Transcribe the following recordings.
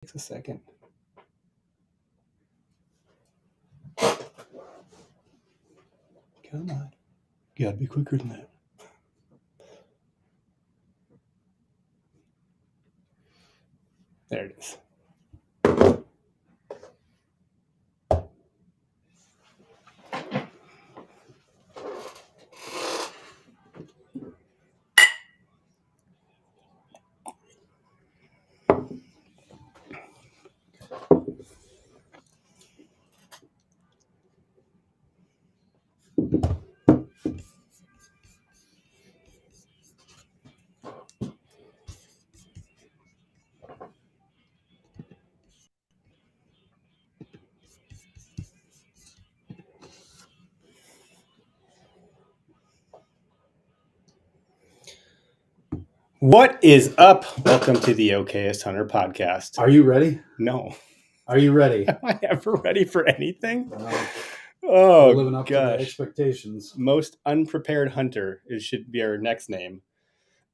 Takes a second. Come on. You gotta be quicker than that. There it is. What is up? Welcome to the Okayest Hunter podcast. Are you ready? No. Are you ready? Am I ever ready for anything? We're living up to the expectations. Most unprepared hunter should be our next name.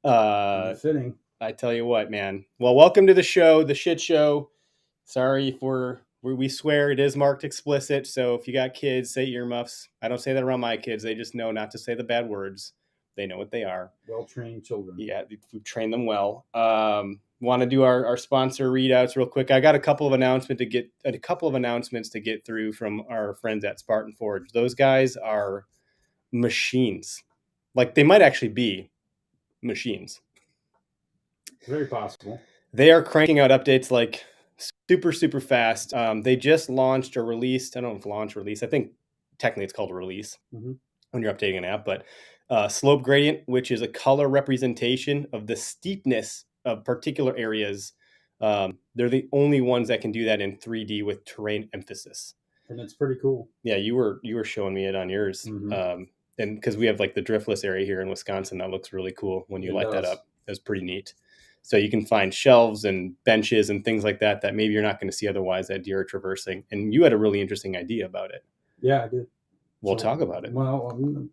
Fitting. I tell you what, man. Well, welcome to the show, the shit show. Sorry if we swear it is marked explicit. So if you got kids, say earmuffs. I don't say that around my kids. They just know not to say the bad words. They know what they are. Well-trained children. Yeah, we've trained them well. Want to do our sponsor readouts real quick. I got a couple of announcements to get through from our friends at Spartan Forge. Those guys are machines. Like, they might actually be machines. Very possible. They are cranking out updates like super, super fast. They just launched or released. I don't know if launch or release. I think technically it's called a release when you're updating an app, but slope gradient, which is a color representation of the steepness of particular areas. They're the only ones that can do that in 3D with terrain emphasis. And it's pretty cool. Yeah, you were showing me it on yours. And because we have like the driftless area here in Wisconsin, that looks really cool when you light that up. That's pretty neat. So you can find shelves and benches and things like that maybe you're not going to see otherwise that deer are traversing. And you had a really interesting idea about it. Yeah, I did. We'll talk about it. Well,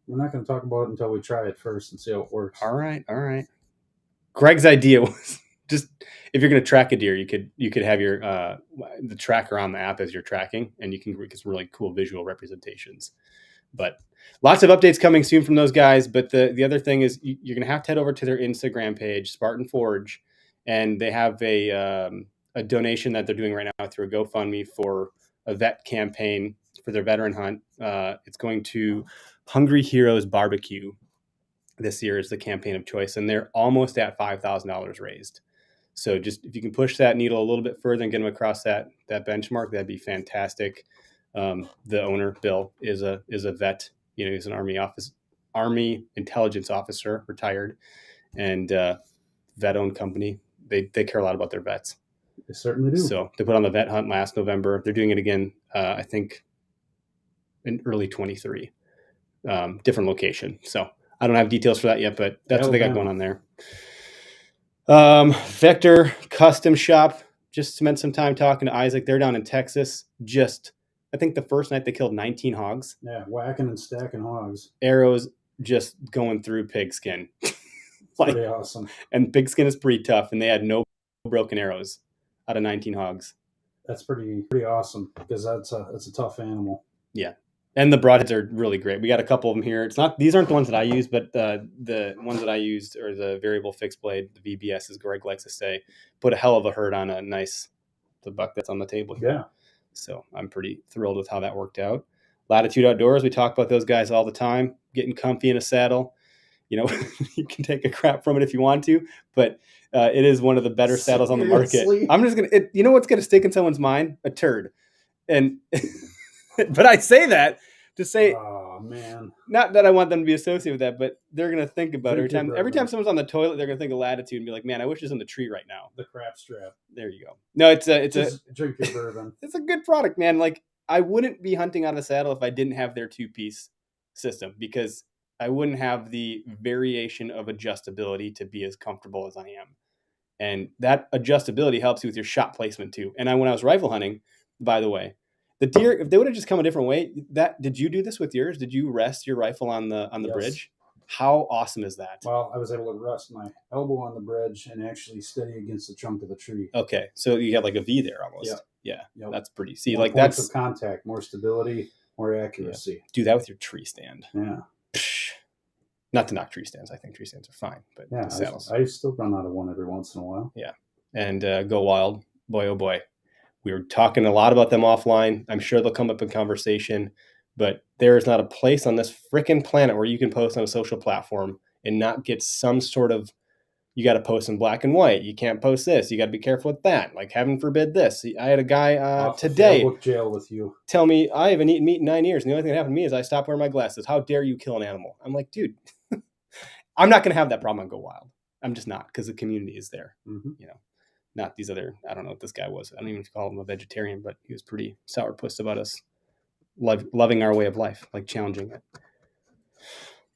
we're not going to talk about it until we try it first and see how it works. All right. Greg's idea was just, if you're going to track a deer, you could have your the tracker on the app as you're tracking, and you can get some really cool visual representations. But lots of updates coming soon from those guys. But the other thing is you're going to have to head over to their Instagram page, Spartan Forge, and they have a donation that they're doing right now through a GoFundMe for a vet campaign for their veteran hunt. It's going to Hungry Heroes Barbecue. This year is the campaign of choice, and they're almost at $5,000 raised. So just if you can push that needle a little bit further and get them across that benchmark, that'd be fantastic. The owner, Bill, is a vet. You know, he's an Army intelligence officer, retired, and vet-owned company. They care a lot about their vets. They certainly do. So they put on the vet hunt last November. They're doing it again, I think, in early 23, different location. So I don't have details for that yet, but that's what they got going on there. Vector Custom Shop, just spent some time talking to Isaac. They're down in Texas. I think the first night they killed 19 hogs. Yeah, whacking and stacking hogs. Arrows just going through pigskin. Pretty awesome. And pigskin is pretty tough, and they had no broken arrows out of 19 hogs. That's pretty awesome, because that's a tough animal. Yeah. And the broadheads are really great. We got a couple of them here. These aren't the ones that I use, but the ones that I used are the variable fixed blade, the VBS, as Greg likes to say. Put a hell of a hurt on the buck that's on the table here. Yeah. So I'm pretty thrilled with how that worked out. Latitude Outdoors, we talk about those guys all the time. Getting comfy in a saddle. You know, you can take a crap from it if you want to, but it is one of the better saddles on the market. I'm just you know what's going to stick in someone's mind? A turd. And but I say that to say, oh man, not that I want them to be associated with that, but they're going to think about it every time someone's on the toilet. They're going to think of Latitude and be like, man, I wish it was in the tree right now. The crap strap. There you go. No, drink your bourbon. It's a good product, man. Like, I wouldn't be hunting on a saddle if I didn't have their 2-piece system, because I wouldn't have the variation of adjustability to be as comfortable as I am. And that adjustability helps you with your shot placement too. And when I was rifle hunting, by the way, the deer, if they would have just come a different way, did you do this with yours? Did you rest your rifle on the Yes. bridge? How awesome is that? Well, I was able to rest my elbow on the bridge and actually steady against the trunk of the tree. Okay, so you got like a V there almost. Yep. Yeah, Yep. that's pretty. See, More like points that's of contact, more stability, more accuracy. do that with your tree stand. Yeah. Not to knock tree stands. I think tree stands are fine, but Yeah, the saddles. I still run out of one every once in a while. Yeah, and Go Wild, boy oh boy. We were talking a lot about them offline. I'm sure they'll come up in conversation, but there is not a place on this freaking planet where you can post on a social platform and not get some sort of, you got to post in black and white. You can't post this. You got to be careful with that. Like, heaven forbid this. I had a guy today Facebook jail with you. Tell me I haven't eaten meat in 9 years, and the only thing that happened to me is I stopped wearing my glasses. How dare you kill an animal? I'm like, dude, I'm not going to have that problem on Go Wild. I'm just not, because the community is there. Mm-hmm. Not these other, I don't know what this guy was. I don't even know if you call him a vegetarian, but he was pretty sourpuss about us loving our way of life, like challenging it.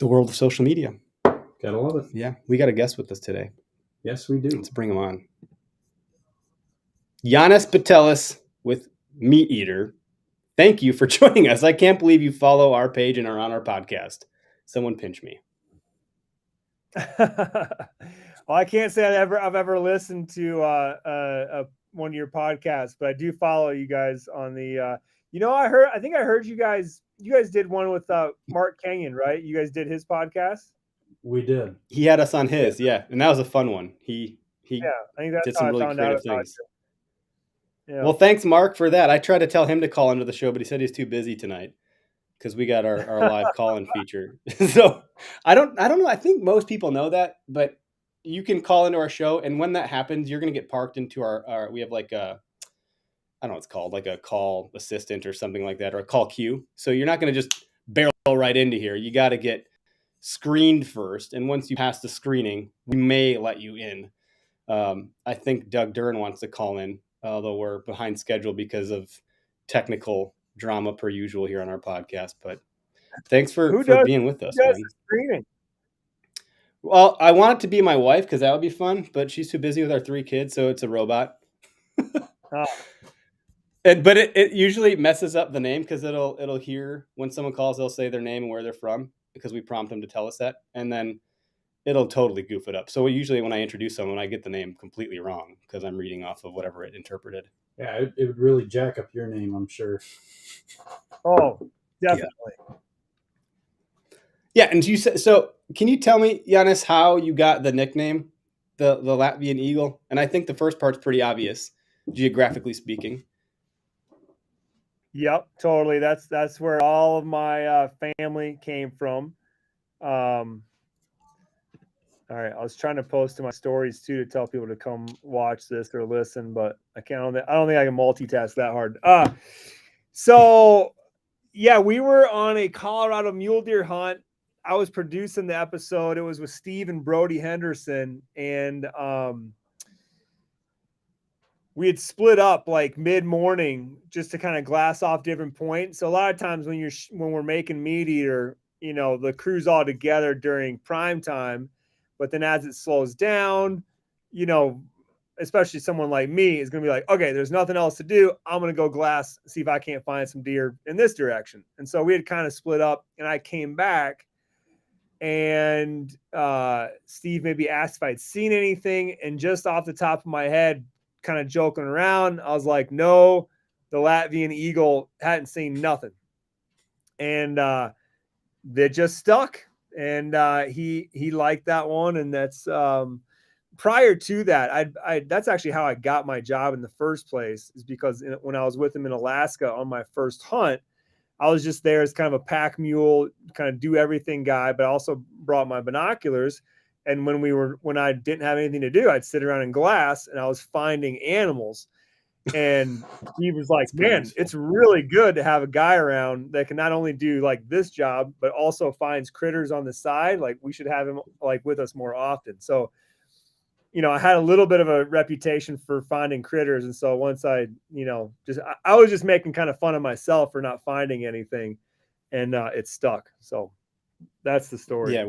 The world of social media. Gotta love it. Yeah, we got a guest with us today. Yes, we do. Let's bring him on. Janis Putelis with MeatEater. Thank you for joining us. I can't believe you follow our page and are on our podcast. Someone pinch me. Well, I can't say I've ever listened to one of your podcasts, but I do follow you guys on the. I think I heard you guys did one with Mark Kenyon, right? You guys did his podcast. We did. He had us on his, yeah, and that was a fun one. He I think that's did how some I really found out creative about things. you. Yeah. Well, thanks, Mark, for that. I tried to tell him to call into the show, but he said he's too busy tonight because we got our live call-in feature. So I don't know. I think most people know that, but you can call into our show, and when that happens, you're going to get parked into our we have like a, I don't know what it's called, like a call assistant or something like that, or a call queue. So you're not going to just barrel right into here. You got to get screened first, and once you pass the screening, we may let you in. I think Doug Dern wants to call in, although we're behind schedule because of technical drama per usual here on our podcast. But thanks for being with us, man. Screening? Well, I want it to be my wife because that would be fun, but she's too busy with our 3 kids, so it's a robot. Oh. But it usually messes up the name because it'll hear when someone calls, they'll say their name and where they're from because we prompt them to tell us that, and then it'll totally goof it up. So usually when I introduce someone, I get the name completely wrong because I'm reading off of whatever it interpreted. Yeah, it would really jack up your name, I'm sure. Oh, definitely. Yeah, and you said, so can you tell me, Janis, how you got the nickname, the Latvian Eagle? And I think the first part's pretty obvious, geographically speaking. Yep, totally. That's where all of my family came from. All right, I was trying to post to my stories too to tell people to come watch this or listen, but I don't think I can multitask that hard. So yeah, we were on a Colorado mule deer hunt. I was producing the episode. It was with Steve and Brody Henderson, and we had split up like mid-morning just to kind of glass off different points. So a lot of times when we're making MeatEater, the crew's all together during prime time. But then as it slows down, especially someone like me is going to be like, okay, there's nothing else to do. I'm going to go glass, see if I can't find some deer in this direction. And so we had kind of split up, and I came back, and Steve maybe asked if I'd seen anything. And just off the top of my head, kind of joking around, I was like, no, the Latvian Eagle hadn't seen nothing. And they just stuck. And he liked that one, and that's prior to that. That's actually how I got my job in the first place, is because when I was with him in Alaska on my first hunt, I was just there as kind of a pack mule, kind of do everything guy, but also brought my binoculars. And when I didn't have anything to do, I'd sit around in glass, and I was finding animals. And he was like, man, it's really good to have a guy around that can not only do like this job, but also finds critters on the side. Like, we should have him like with us more often. So, I had a little bit of a reputation for finding critters. And so once I was just making kind of fun of myself for not finding anything, and it stuck. So that's the story. Yeah.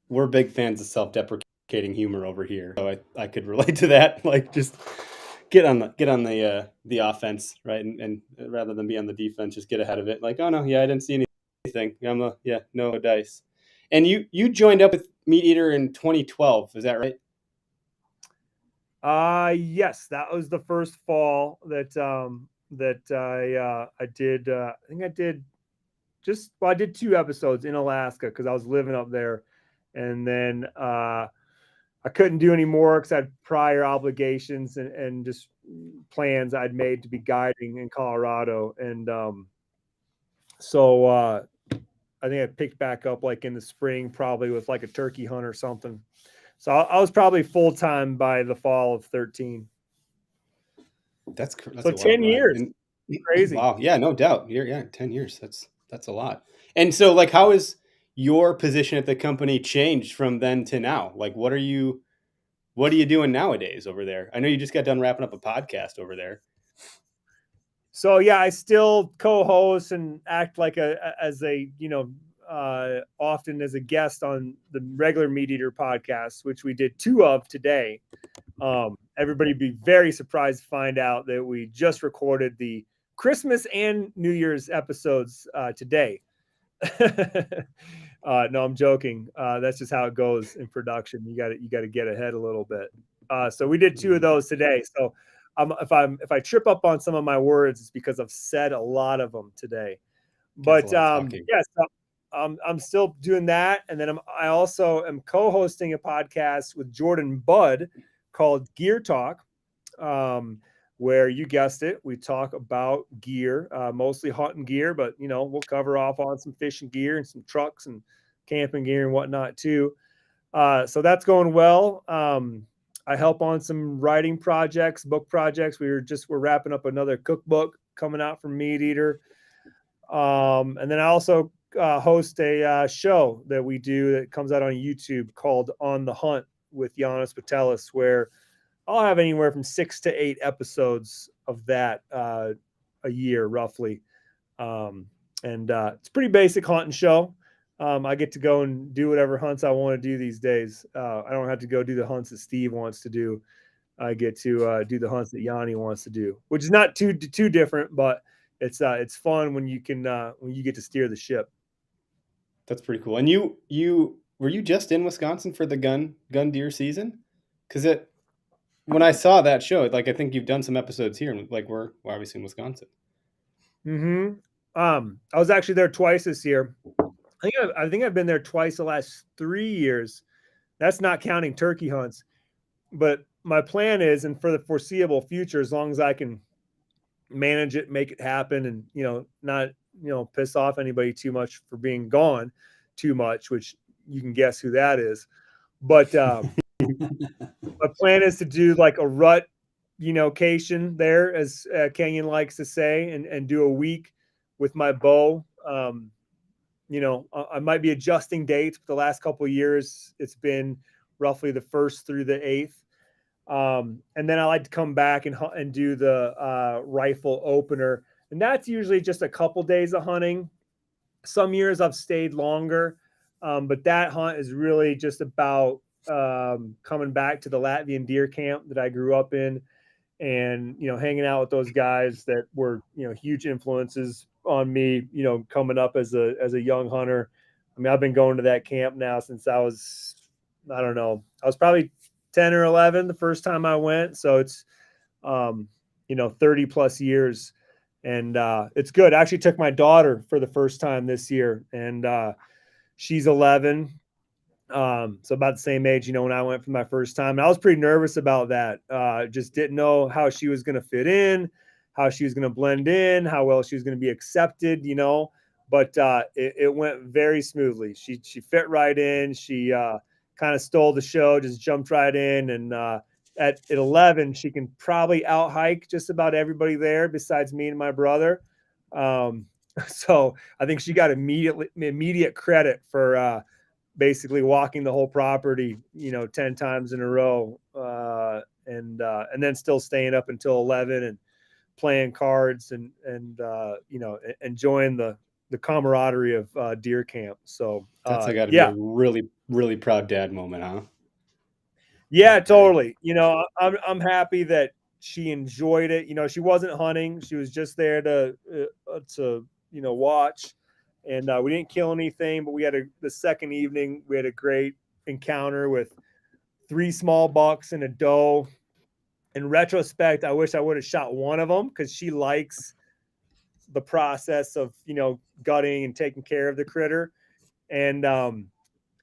We're big fans of self-deprecating humor over here. So I could relate to that. Like, just get on the offense, right? And rather than be on the defense, just get ahead of it. Like, oh no, yeah, I didn't see anything. No dice. And you joined up with MeatEater in 2012, is that right? Yes, that was the first fall that I did. I think I did I did 2 episodes in Alaska because I was living up there, and then I couldn't do any more because I had prior obligations and just plans I'd made to be guiding in Colorado, and so I think I picked back up like in the spring, probably with like a turkey hunt or something. So I was probably full time by the fall of 13. That's So a 10 wild ride. years. And, Crazy. wow, yeah, no doubt. 10 years. That's a lot. And so, like, how has your position at the company changed from then to now? Like, what are you doing nowadays over there? I know you just got done wrapping up a podcast over there. So yeah, I still co-host and act like often as a guest on the regular MeatEater podcast, which we did 2 of today. Everybody be very surprised to find out that we just recorded the Christmas and New Year's episodes today. No, I'm joking. That's just how it goes in production. You got to get ahead a little bit. So we did 2 of those today. So if I trip up on some of my words, it's because I've said a lot of them today. But yes, I'm still doing that, and then I also am co-hosting a podcast with Jordan Budd called Gear Talk, where you guessed it, we talk about gear, mostly hunting gear, but we'll cover off on some fishing gear and some trucks and camping gear and whatnot too. So that's going well. I help on some writing projects, book projects. We're wrapping up another cookbook coming out from MeatEater. And then I also host a show that we do that comes out on YouTube called On the Hunt with Janis Putelis, where I'll have anywhere from 6 to 8 episodes of that a year, roughly. And it's a pretty basic hunting show. I get to go and do whatever hunts I want to do these days. I don't have to go do the hunts that Steve wants to do. I get to do the hunts that Yanni wants to do, which is not too different, but it's fun when you get to steer the ship. That's pretty cool. And were you just in Wisconsin for the gun deer season? Because when I saw that show, like, I think you've done some episodes here, and like we're obviously in Wisconsin. Mm-hmm. I was actually there twice this year. I think I've been there twice the last 3 years. That's not counting turkey hunts. But my plan is, and for the foreseeable future, as long as I can manage it, make it happen, and not piss off anybody too much for being gone too much, which you can guess who that is. But my plan is to do like a rut, cation there, as Kenyon likes to say, and do a week with my bow. I might be adjusting dates, but the last couple of years it's been roughly the 1st through the 8th. And then I like to come back and do the rifle opener. And that's usually just a couple days of hunting. Some years I've stayed longer, but that hunt is really just about coming back to the Latvian deer camp that I grew up in, and hanging out with those guys that were huge influences on me, coming up as a young hunter. I mean, I've been going to that camp now since I was probably 10 or 11 the first time I went. So it's 30 plus years, and it's good. I actually took my daughter for the first time this year, and she's 11. So about the same age, when I went for my first time. And I was pretty nervous about that. Just didn't know how she was going to fit in, how she was going to blend in, how well she was going to be accepted, but it went very smoothly. She fit right in. She kind of stole the show, just jumped right in. And at 11, she can probably out hike just about everybody there besides me and my brother. So I think she got immediate credit for basically walking the whole property, 10 times in a row, and then still staying up until 11 and playing cards and enjoying the camaraderie of deer camp. So that's got to be a really, really proud dad moment, huh? Yeah, totally. I'm happy that she enjoyed it. She wasn't hunting; she was just there to watch. and we didn't kill anything, but the second evening we had a great encounter with 3 small bucks and a doe. In retrospect, I wish I would have shot one of them because she likes the process of, gutting and taking care of the critter. And I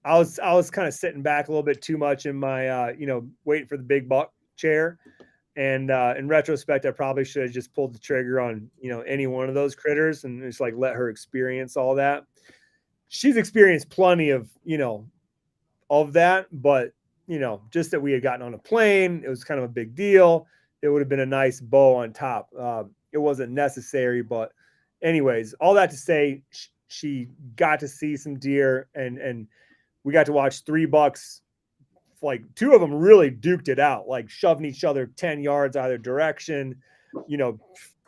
was kind of sitting back a little bit too much in my waiting for the big buck chair. And in retrospect, I probably should have just pulled the trigger on any one of those critters and just like let her experience all that. She's experienced plenty of of that, but just that we had gotten on a plane, it was kind of a big deal. It would have been a nice bow on top. It wasn't necessary, but anyways, all that to say, she got to see some deer, and we got to watch 3 bucks. Like 2 of them really duked it out, like shoving each other 10 yards either direction,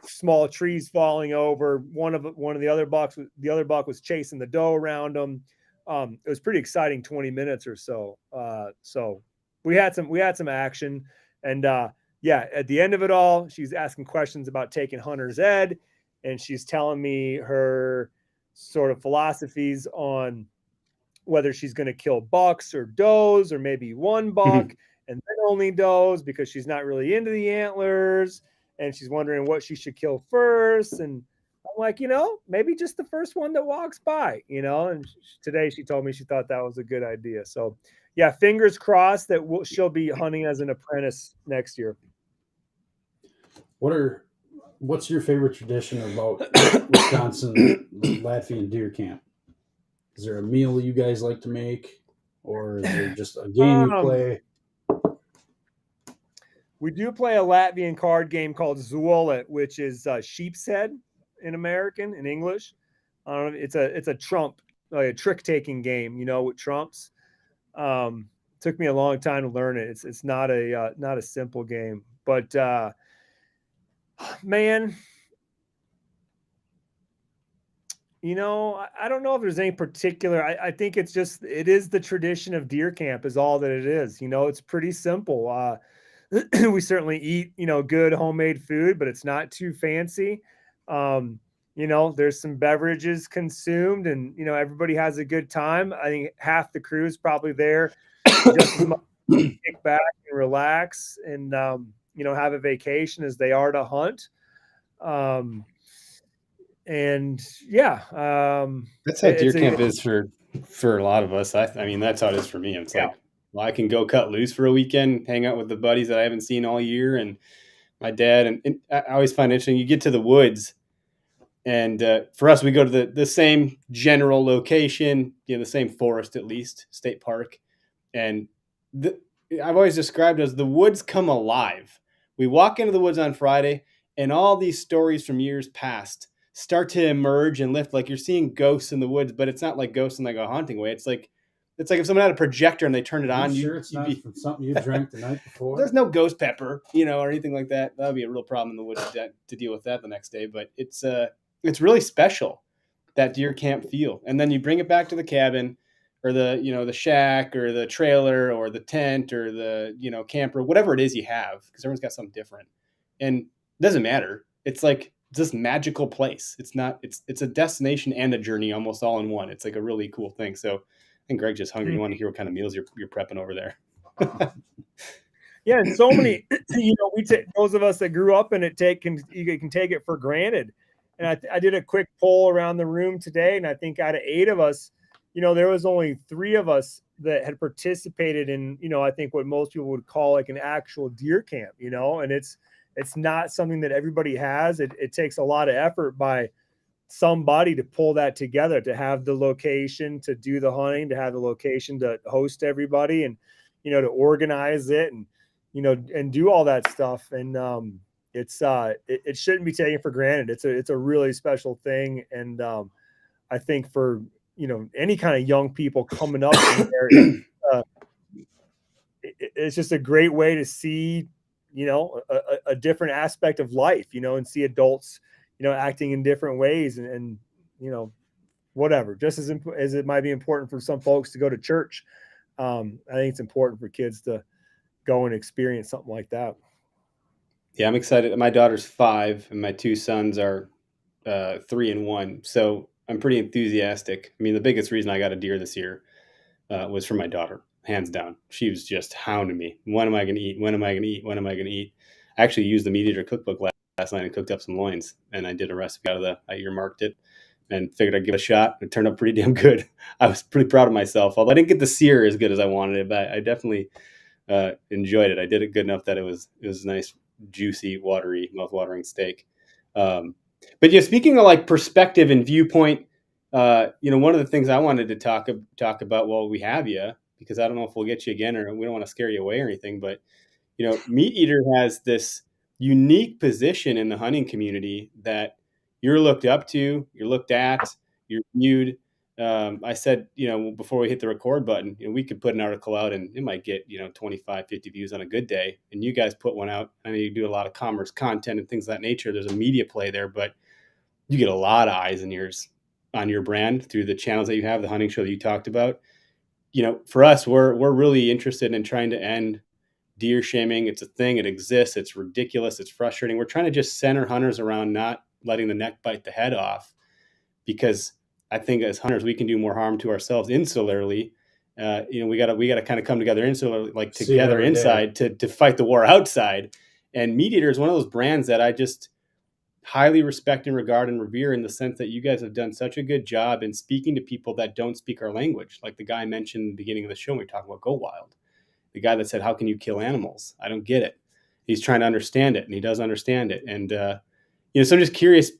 small trees falling over. One of the other buck was chasing the doe around them. It was pretty exciting 20 minutes or so. So we had some action, and at the end of it all, she's asking questions about taking hunter's ed, and she's telling me her sort of philosophies on whether she's going to kill bucks or does, or maybe one buck and then only does, because she's not really into the antlers, and she's wondering what she should kill first. And I'm like, maybe just the first one that walks by, and today she told me she thought that was a good idea. So yeah, fingers crossed that she'll be hunting as an apprentice next year. What's your favorite tradition about Wisconsin Latvian deer camp? Is there a meal you guys like to make, or is there just a game you play? We do play a Latvian card game called Zuolet, which is sheep's head in English. It's a trump, like a trick taking game, with trumps. Took me a long time to learn it. It's not a simple game, but man, I don't know if there's any particular. I think it is the tradition of deer camp is all that it is. It's pretty simple. We certainly eat, good homemade food, but it's not too fancy. There's some beverages consumed, and, everybody has a good time. I think half the crew is probably there just as much to kick back and relax and, have a vacation as they are to hunt. And yeah, that's how deer camp is for a lot of us. I mean, that's how it is for me. It's like, well, I can go cut loose for a weekend, hang out with the buddies that I haven't seen all year, and my dad. And I always find it interesting. You get to the woods, and for us, we go to the same general location, the same forest, at least state park. And I've always described it as the woods come alive. We walk into the woods on Friday, and all these stories from years past start to emerge and lift. Like you're seeing ghosts in the woods, but it's not like ghosts in like a haunting way. It's like if someone had a projector and they turned it on. Sure, it's not from something you drank the night before. There's no ghost pepper, or anything like that. That would be a real problem in the woods to deal with that the next day. But it's really special, that deer camp feel. And then you bring it back to the cabin, or the shack, or the trailer, or the tent, or the camper, whatever it is you have, because everyone's got something different, and it doesn't matter. It's like this magical place. It's a destination and a journey almost all in one. It's like a really cool thing. So I think Greg's just hungry. You want to hear what kind of meals you're prepping over there. Yeah, and so many, we take those of us that grew up in it you can take it for granted. And I did a quick poll around the room today, and I think out of 8 of us, there was only 3 of us that had participated in, I think what most people would call like an actual deer camp, and it's not something that everybody has. It takes a lot of effort by somebody to pull that together, to have the location to do the hunting, to have the location to host everybody, and, to organize it, and, and do all that stuff. And it shouldn't be taken for granted. It's a really special thing. And I think for, any kind of young people coming up in there, it's just a great way to see, a different aspect of life, and see adults, acting in different ways, and whatever, just as it might be important for some folks to go to church. I think it's important for kids to go and experience something like that. Yeah, I'm excited. My daughter's 5 and my 2 sons are 3 and 1. So I'm pretty enthusiastic. I mean, the biggest reason I got a deer this year was for my daughter, hands down. She was just hounding me. When am I going to eat? When am I going to eat? When am I going to eat? I actually used the MeatEater cookbook last night and cooked up some loins, and I did a recipe I earmarked it and figured I'd give it a shot. It turned out pretty damn good. I was pretty proud of myself, although I didn't get the sear as good as I wanted it, but I definitely enjoyed it. I did it good enough that it was nice, juicy, watery, mouth-watering steak. But yeah, speaking of like perspective and viewpoint, one of the things I wanted to talk about while we have you, because I don't know if we'll get you again, or we don't want to scare you away or anything, but MeatEater has this unique position in the hunting community that you're looked up to, you're looked at, you're viewed. I said, before we hit the record button, we could put an article out and it might get, 25, 50 views on a good day. And you guys put one out. I mean, you do a lot of commerce content and things of that nature. There's a media play there, but you get a lot of eyes and ears on your brand through the channels that you have, the hunting show that you talked about. For us, we're really interested in trying to end deer shaming. It's a thing. It exists. It's ridiculous. It's frustrating. We're trying to just center hunters around not letting the neck bite the head off, because I think as hunters, we can do more harm to ourselves insularly. We gotta kind of come together insularly, like together inside to fight the war outside. And MeatEater is one of those brands that I just highly respect and regard and revere, in the sense that you guys have done such a good job in speaking to people that don't speak our language. Like the guy I mentioned in the beginning of the show when we talked about Go Wild, the guy that said, how can you kill animals? I don't get it. He's trying to understand it, and he does understand it. And, so I'm just curious,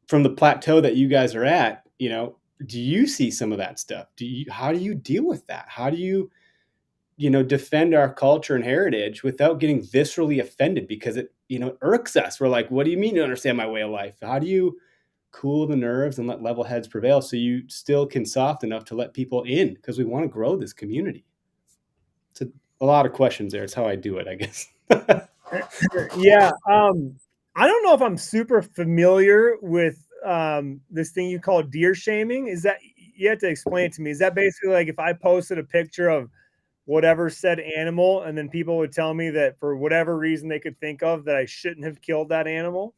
from the plateau that you guys are at, do you see some of that stuff? How do you deal with that? How do you, defend our culture and heritage without getting viscerally offended because it, irks us? We're like, what do you mean you understand my way of life? How do you cool the nerves and let level heads prevail so you still can soft enough to let people in? Because we want to grow this community. It's a lot of questions there. It's how I do it, I guess. Yeah. I don't know if I'm super familiar with this thing you call deer shaming. Is that, you have to explain it to me? Is that basically like if I posted a picture of whatever said animal, and then people would tell me that for whatever reason they could think of that I shouldn't have killed that animal?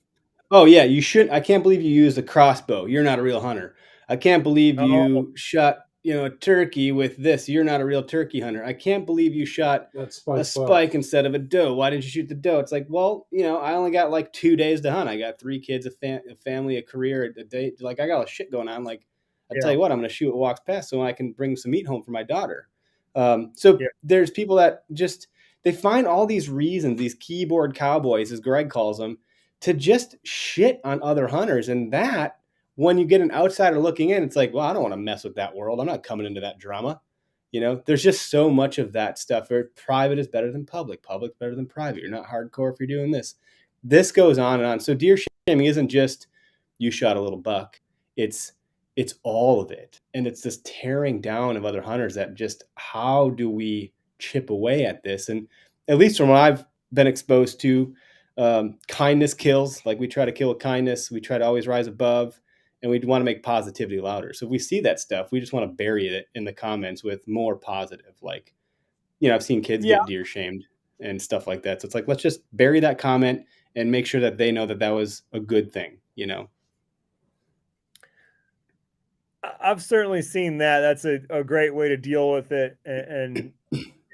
Oh yeah, you should. I can't believe you used a crossbow. You're not a real hunter. I can't believe you shot, a turkey with this. You're not a real turkey hunter. I can't believe you shot a spike instead of a doe. Why didn't you shoot the doe? It's like, well, I only got like 2 days to hunt. I got 3 kids, a family, a career, a date. Like I got a shit going on. Like I tell you what, I'm going to shoot what walks past so I can bring some meat home for my daughter. There's people that just, they find all these reasons, these keyboard cowboys, as Greg calls them, to just shit on other hunters. And that, when you get an outsider looking in, it's like, well, I don't want to mess with that world. I'm not coming into that drama. There's just so much of that stuff where private is better than public. Public's better than private. You're not hardcore if you're doing this. This goes on and on. So deer shaming isn't just you shot a little buck. It's all of it. And it's this tearing down of other hunters that just, how do we chip away at this? And at least from what I've been exposed to, kindness kills. Like we try to kill with kindness. We try to always rise above, and we want to make positivity louder. So if we see that stuff, we just want to bury it in the comments with more positive. Like, I've seen kids get deer shamed and stuff like that. So it's like, let's just bury that comment and make sure that they know that that was a good thing, I've certainly seen that. That's a great way to deal with it. And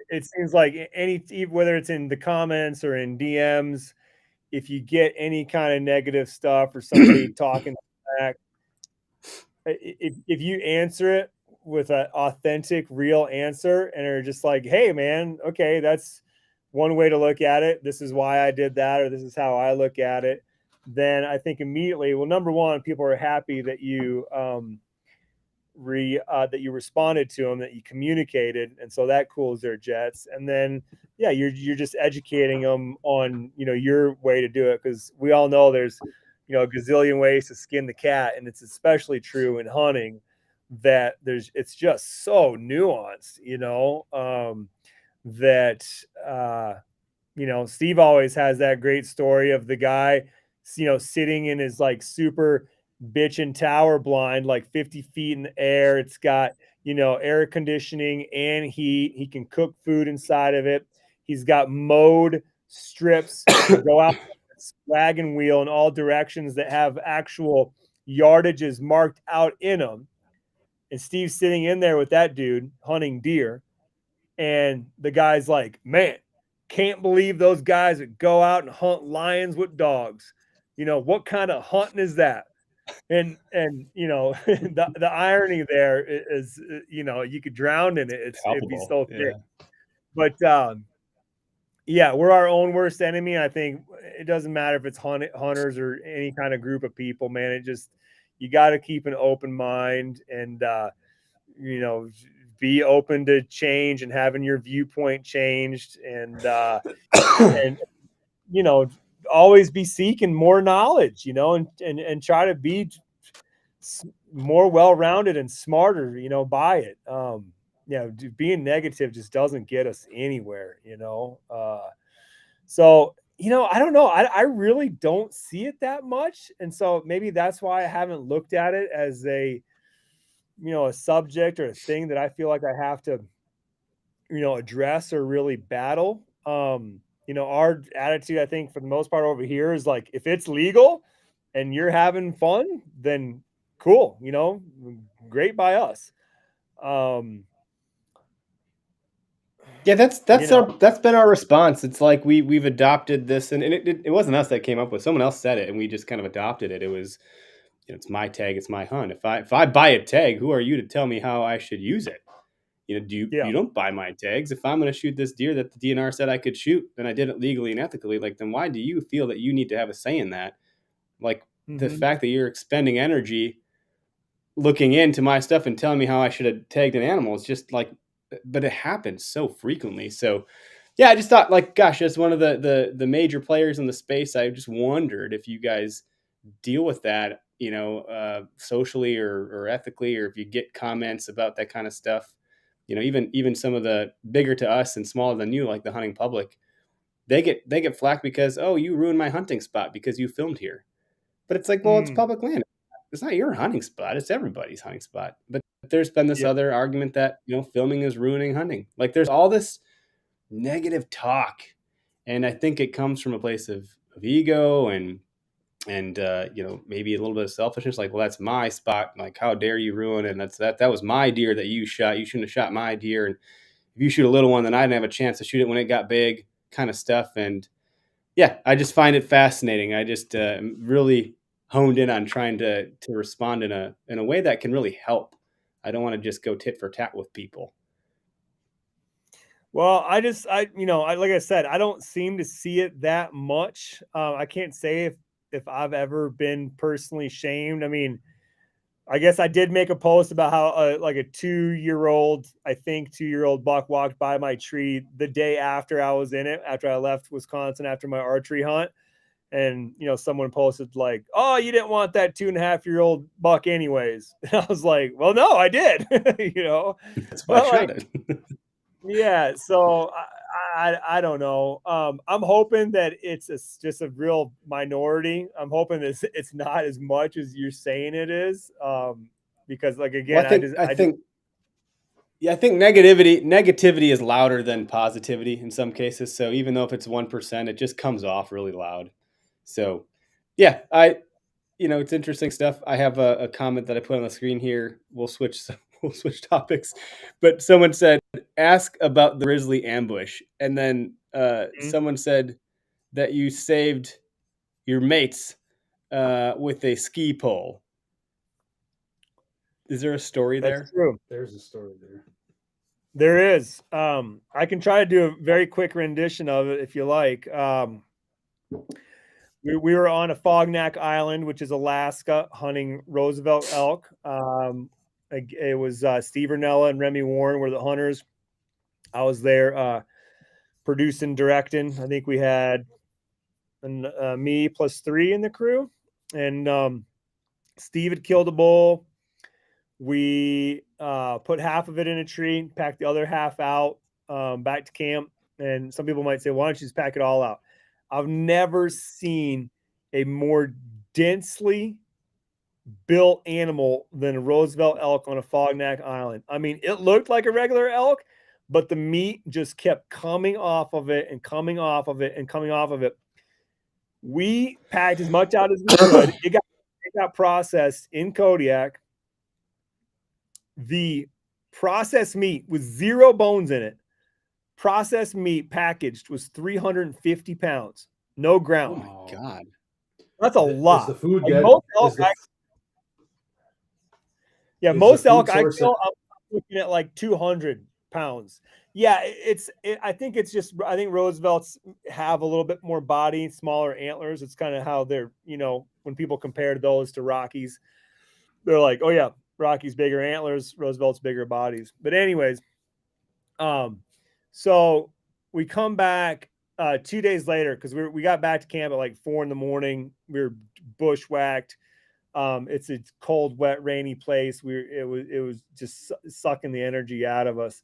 it seems like whether it's in the comments or in DMs, if you get any kind of negative stuff or somebody talking back, if you answer it with an authentic, real answer and are just like, hey man, okay, that's one way to look at it. This is why I did that, or this is how I look at it. Then I think immediately, well, number one, people are happy that you, that you responded to them, that you communicated, and so that cools their jets. And then you're just educating them on your way to do it, because we all know there's a gazillion ways to skin the cat, and it's especially true in hunting that it's just so nuanced, that Steve always has that great story of the guy sitting in his like super bitchin' tower blind, like 50 feet in the air. It's got, air conditioning and heat. He can cook food inside of it. He's got mowed strips to go out wagon wheel in all directions that have actual, yardages marked out in them. And Steve's sitting in there with that dude hunting deer. And the guy's like, man, can't believe those guys that go out and hunt lions with dogs. You know, what kind of hunting is that? And the irony there is, you could drown in it. It'd be so thick. Yeah. But yeah, we're our own worst enemy. I think it doesn't matter if it's hunters or any kind of group of people, man. You got to keep an open mind and, be open to change and having your viewpoint changed and always be seeking more knowledge, and try to be more well-rounded and smarter, by it. Being negative just doesn't get us anywhere, so, I don't know. I really don't see it that much. And so maybe that's why I haven't looked at it as a subject or a thing that I feel like I have to, address or really battle. Our attitude, I think, for the most part over here is like, if it's legal and you're having fun, then cool, great by us. Yeah, that's been our response. It's like we've adopted this, and it wasn't us that came up with. Someone else said it, and we just kind of adopted it. It was, it's my tag, it's my hunt. If I buy a tag, who are you to tell me how I should use it? You don't buy my tags. If I'm going to shoot this deer that the DNR said I could shoot, then I did it legally and ethically. Like, then why do you feel that you need to have a say in that? Like, the fact that you're expending energy looking into my stuff and telling me how I should have tagged an animal is just like, but it happens so frequently. So yeah, I just thought, like, gosh, as one of the major players in the space, I just wondered if you guys deal with that, socially or ethically, or if you get comments about that kind of stuff. Even some of the bigger to us and smaller than you, like the hunting public, they get flack because, oh, you ruined my hunting spot because you filmed here. But it's like, well, it's public land. It's not your hunting spot. It's everybody's hunting spot. But there's been this other argument that, filming is ruining hunting. Like, there's all this negative talk. And I think it comes from a place of ego and maybe a little bit of selfishness. Like, well, that's my spot. Like, how dare you ruin it? And that was my deer that you shot. You shouldn't have shot my deer. And if you shoot a little one, then I didn't have a chance to shoot it when it got big, kind of stuff. And yeah, I just find it fascinating. I just really honed in on trying to respond in a way that can really help. I don't want to just go tit for tat with people. Well, like I said, I don't seem to see it that much. I can't say if I've ever been personally shamed. I mean, I guess I did make a post about how like a 2-year-old buck walked by my tree the day after I was in it, after I left Wisconsin after my archery hunt. And, someone posted like, oh, you didn't want that 2.5-year-old buck anyways. And I was like, well, no, I did, That's why I shot it. Yeah. So I don't know. I'm hoping that it's just a real minority. I'm hoping it's not as much as you're saying it is. Because, like, again, well, I think negativity is louder than positivity in some cases. So even though if it's 1%, it just comes off really loud. So yeah, it's interesting stuff. I have a comment that I put on the screen here. We'll switch topics, but someone said, ask about the grizzly ambush. And then someone said that you saved your mates with a ski pole. Is there a story there? That's true. There's a story there. There is. I can try to do a very quick rendition of it if you like. We were on a Fognac Island, which is Alaska, hunting Roosevelt elk. It was Steve Ernella and Remy Warren were the hunters. I was there producing, directing. I think we had me plus 3 in the crew. And Steve had killed a bull. We put half of it in a tree, packed the other half out back to camp. And some people might say, why don't you just pack it all out? I've never seen a more densely built animal than a Roosevelt elk on a Fognac Island. I mean, it looked like a regular elk, but the meat just kept coming off of it and coming off of it and coming off of it. We packed as much out as we could. It it got processed in Kodiak. The processed meat with 0 bones in it, processed meat packaged was 350 pounds, no ground. Oh my God. That's a lot. Is the food Like good? most elk, most elk, I feel I'm looking at like 200 pounds. Yeah, I think it's just, I think Roosevelts have a little bit more body, smaller antlers. It's kind of how they're, when people compare those to Rockies, they're like, oh yeah, Rockies bigger antlers, Roosevelt's bigger bodies. But anyways, so we come back 2 days later because we got back to camp at like 4 a.m. We were bushwhacked. It's a cold, wet, rainy place. It was just sucking the energy out of us.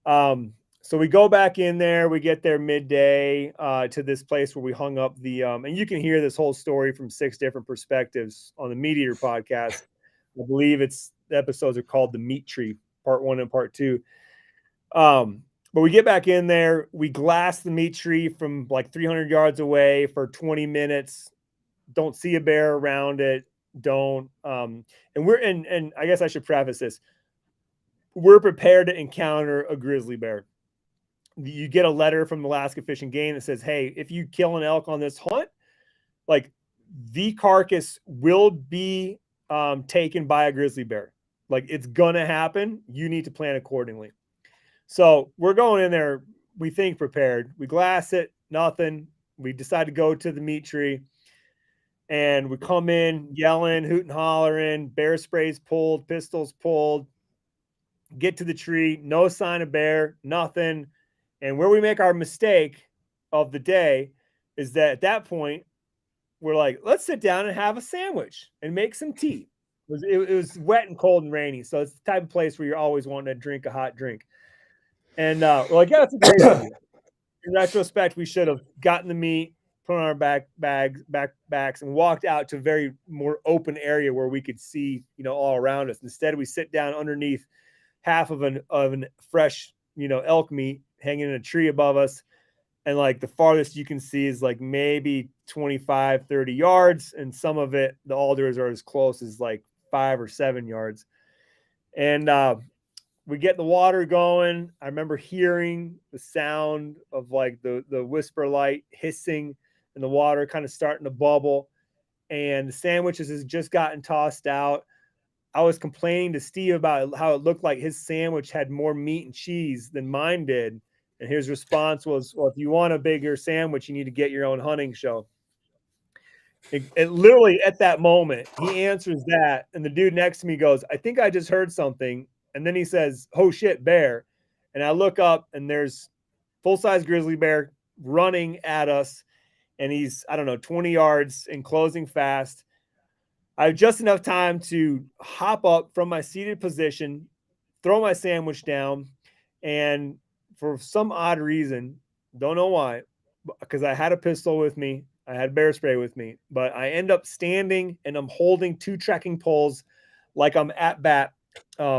So we go back in there. We get there midday to this place where we hung up the and you can hear this whole story from 6 different perspectives on the MeatEater podcast. I believe the episodes are called the Meat Tree, Part 1 and Part 2. But we get back in there. We glass the meat tree from like 300 yards away for 20 minutes. Don't see a bear around it. And I guess I should preface this. We're prepared to encounter a grizzly bear. You get a letter from Alaska Fish and Game that says, hey, if you kill an elk on this hunt, like the carcass will be taken by a grizzly bear. Like it's going to happen. You need to plan accordingly. So we're going in there, we think prepared. We glass it, nothing. We decide to go to the meat tree. And we come in yelling, hooting, hollering, bear sprays pulled, pistols pulled. Get to the tree, no sign of bear, nothing. And where we make our mistake of the day is that at that point, we're like, let's sit down and have a sandwich and make some tea. It was wet and cold and rainy. So it's the type of place where you're always wanting to drink a hot drink. And we're like, yeah, that's a great idea. In retrospect, we should have gotten the meat, put on our backpacks, and walked out to a very more open area where we could see, all around us. Instead, we sit down underneath half of an fresh, elk meat hanging in a tree above us. And like the farthest you can see is like maybe 25, 30 yards. And some of it, the alders are as close as like 5 or 7 yards. And we get the water going. I remember hearing the sound of like the whisper light hissing and the water kind of starting to bubble. And the sandwiches has just gotten tossed out. I was complaining to Steve about how it looked like his sandwich had more meat and cheese than mine did. And his response was, well, if you want a bigger sandwich, you need to get your own hunting show. It literally at that moment, he answers that. And the dude next to me goes, I think I just heard something. And then he says, oh shit, bear. And I look up and there's full-size grizzly bear running at us. And he's, 20 yards and closing fast. I have just enough time to hop up from my seated position, throw my sandwich down. And for some odd reason, don't know why, because I had a pistol with me. I had bear spray with me, but I end up standing and I'm holding 2 trekking poles like I'm at bat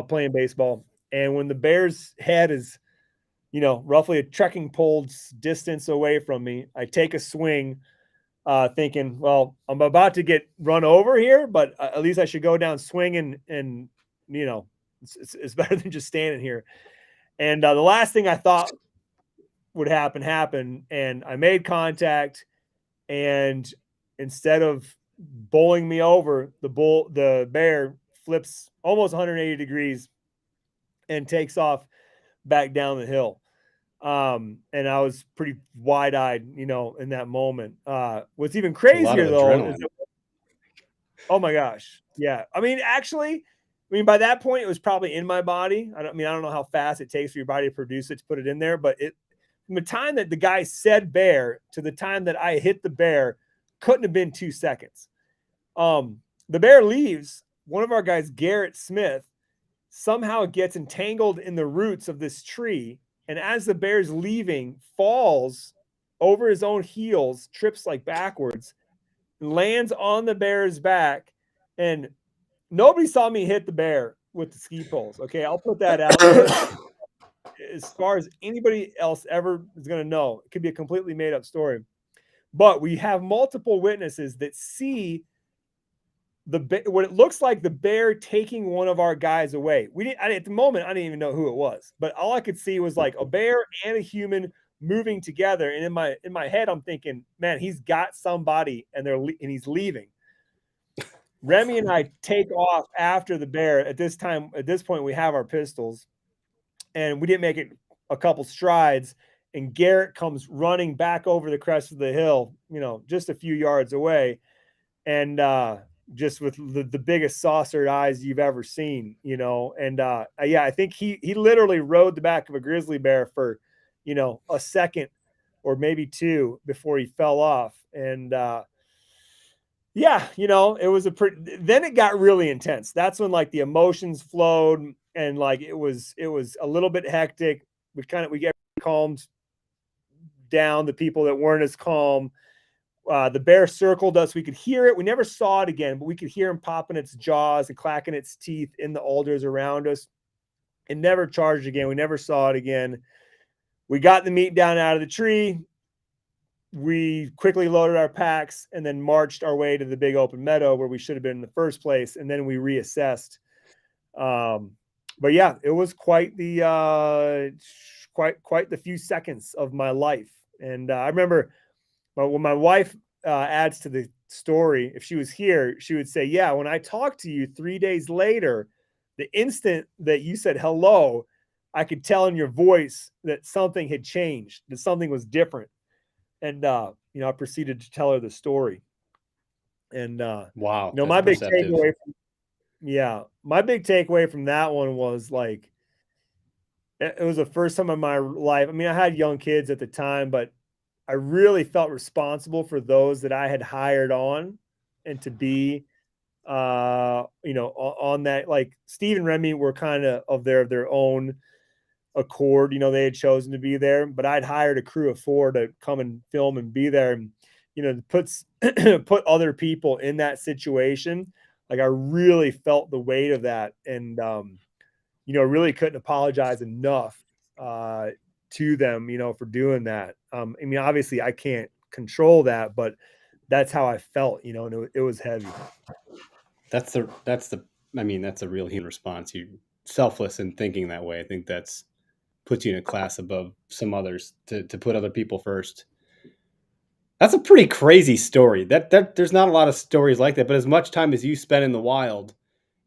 playing baseball. And when the bear's head is, roughly a trekking pole's distance away from me, I take a swing thinking, well, I'm about to get run over here, but at least I should go down swinging and it's better than just standing here. And the last thing I thought would happen happened. And I made contact, and instead of bowling me over, the bear flips almost 180 degrees and takes off back down the hill. And I was pretty wide-eyed, in that moment. What's even crazier though is oh my gosh. Yeah. Actually, by that point it was probably in my body. I don't know how fast it takes for your body to produce it, to put it in there, but from the time that the guy said bear to the time that I hit the bear couldn't have been 2 seconds. The bear leaves. One of our guys, Garrett Smith, somehow gets entangled in the roots of this tree. And as the bear's leaving, falls over his own heels, trips like backwards, lands on the bear's back. And nobody saw me hit the bear with the ski poles. Okay, I'll put that out there. As far as anybody else ever is going to know, it could be a completely made up story. But we have multiple witnesses that see what it looks like the bear taking one of our guys away. At the moment, I didn't even know who it was, but all I could see was like a bear and a human moving together. And in my head, I'm thinking, man, he's got somebody and he's leaving. Remy and I take off after the bear. At this point, we have our pistols, and we didn't make it a couple strides. And Garrett comes running back over the crest of the hill, just a few yards away. And just with the biggest saucered eyes you've ever seen, and I think he literally rode the back of a grizzly bear for, a second or maybe two before he fell off. And it was then it got really intense. That's when like the emotions flowed and like it was a little bit hectic. We get calmed down the people that weren't as calm. The bear circled us. We could hear it. We never saw it again, but we could hear him popping its jaws and clacking its teeth in the alders around us. It never charged again. We never saw it again. We got the meat down out of the tree. We quickly loaded our packs and then marched our way to the big open meadow where we should have been in the first place. And then we reassessed. But yeah, it was quite the few seconds of my life. And I remember, but when my wife adds to the story, if she was here, she would say, yeah, when I talked to you 3 days later, the instant that you said hello, I could tell in your voice that something had changed, that something was different. And, I proceeded to tell her the story. And, wow, my big takeaway from that one was like, it was the first time in my life. I mean, I had young kids at the time, but I really felt responsible for those that I had hired on and to be, on that. Like Steve and Remy were kind of their own accord. They had chosen to be there, but I'd hired a crew of 4 to come and film and be there. And, put other people in that situation. Like I really felt the weight of that. And, really couldn't apologize enough, to them, for doing that. I mean, obviously I can't control that, but that's how I felt, and it was heavy. That's a real human response. You're selfless in thinking that way. I think that's puts you in a class above some others to put other people first. That's a pretty crazy story. That there's not a lot of stories like that, but as much time as you spend in the wild,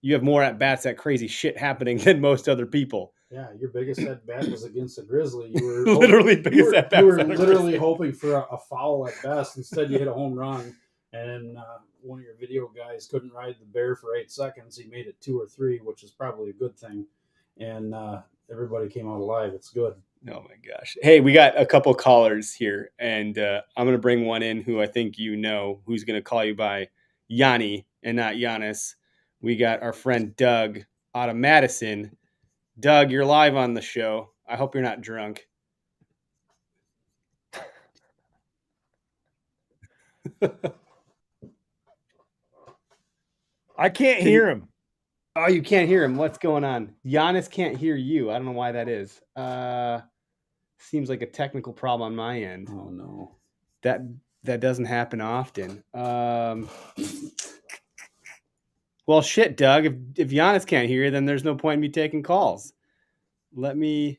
you have more at bats at crazy shit happening than most other people. Yeah, your biggest at bat was against a grizzly. You were literally biggest at bat. You were literally hoping for a foul at best. Instead, you hit a home run, and one of your video guys couldn't ride the bear for 8 seconds. He made it 2 or 3, which is probably a good thing. And everybody came out alive. It's good. Oh my gosh! Hey, we got a couple callers here, and I'm gonna bring one in who I think who's gonna call you by Yanni and not Janis. We got our friend Doug out of Madison. Doug, you're live on the show. I hope you're not drunk. I can't hear him. Oh, you can't hear him. What's going on? Janis can't hear you. I don't know why that is. Seems like a technical problem on my end. Oh no. That doesn't happen often. Well, shit, Doug. If Janis can't hear you, then there's no point in me taking calls. Don't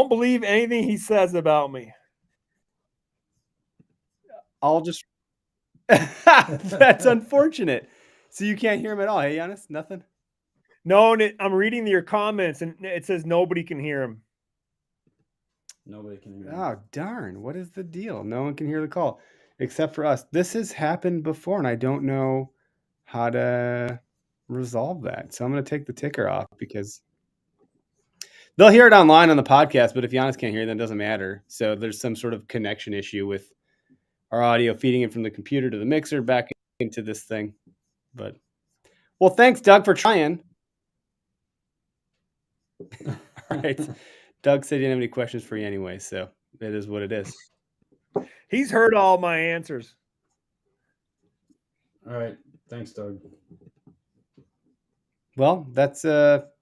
believe anything he says about me. I'll just. That's unfortunate. So you can't hear him at all, hey, Janis? Nothing? No, I'm reading your comments, and it says nobody can hear him. Nobody can hear him. Oh, darn. What is the deal? No one can hear the call except for us. This has happened before, and I don't know how to resolve that. So I'm going to take the ticker off because they'll hear it online on the podcast, but if Janis can't hear it, then it doesn't matter. So there's some sort of connection issue with our audio feeding it from the computer to the mixer back into this thing. But, well, thanks, Doug, for trying. All right. Doug said he didn't have any questions for you anyway, so it is what it is. He's heard all my answers. All right. Thanks, Doug. Well, that's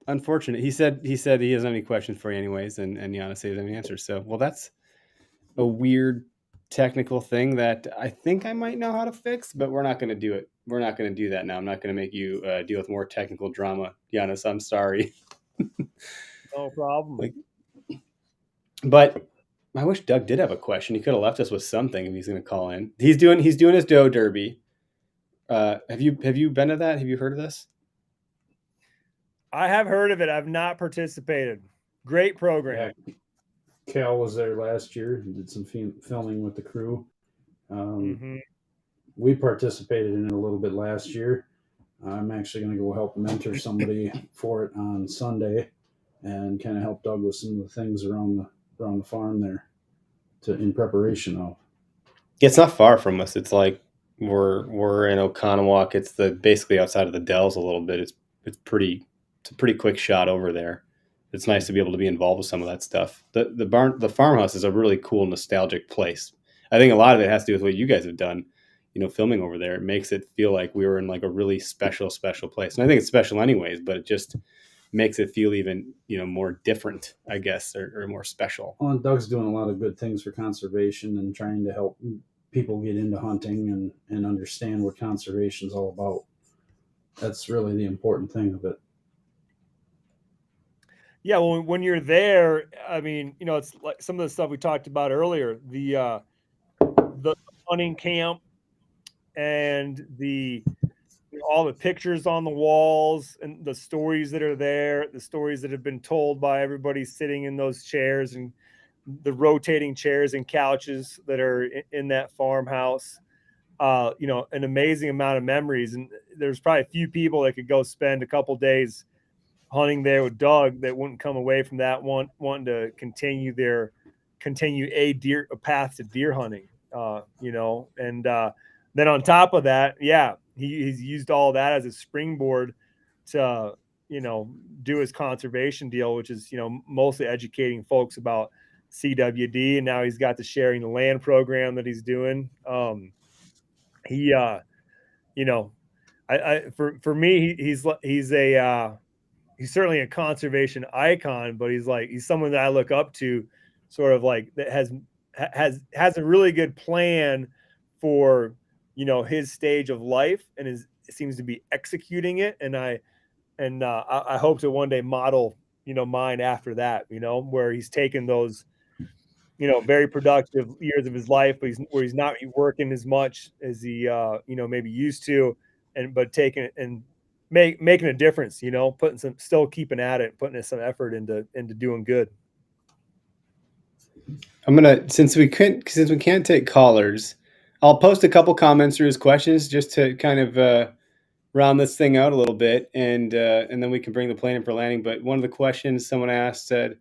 unfortunate. He said he doesn't have any questions for you anyways, and Janis said he doesn't have any answers. So, well, that's a weird technical thing that I think I might know how to fix, but we're not going to do it. we're not going to do that now. I'm not going to make you deal with more technical drama, Janis. I'm sorry. No problem. But I wish Doug did have a question. He could have left us with something if he's going to call in. He's doing his doe derby. Have you been to that? Have you heard of this? I have heard of it. I've not participated. Great program. Yeah. Cal was there last year and did some filming with the crew. We participated in it a little bit last year. I'm actually going to go help mentor somebody for it on Sunday, and kind of help Doug with some of the things around the farm there, in preparation of. It's not far from us. It's like we're in Oconomowoc. It's basically outside of the Dells a little bit. It's a pretty quick shot over there. It's nice to be able to be involved with some of that stuff. The farmhouse is a really cool, nostalgic place. I think a lot of it has to do with what you guys have done, filming over there. It makes it feel like we were in like a really special place. And I think it's special anyways, but it just makes it feel even, more different, I guess, or more special. Well, and Doug's doing a lot of good things for conservation and trying to help people get into hunting and understand what conservation is all about. That's really the important thing of it. Yeah, well, when you're there, I mean, it's like some of the stuff we talked about earlier, the hunting camp and all the pictures on the walls and the stories that are there, the stories that have been told by everybody sitting in those chairs and the rotating chairs and couches that are in that farmhouse. An amazing amount of memories. And there's probably a few people that could go spend a couple days hunting there with Doug that wouldn't come away from that wanting to continue a path to deer hunting, and then on top of that, he's used all that as a springboard to, do his conservation deal, which is, mostly educating folks about CWD. And now he's got the sharing the land program that he's doing. For me, he's certainly a conservation icon, but he's someone that I look up to, sort of like that has a really good plan for, his stage of life, and seems to be executing it. And I hope to one day model, mine after that, where he's taken those, very productive years of his life, but where he's not working as much as he, maybe used to, but taking it and making a difference, still keeping at it, putting some effort into doing good. I'm gonna, since we can't take callers, I'll post a couple comments through his questions just to kind of round this thing out a little bit, and then we can bring the plane in for landing. But one of the questions someone asked said,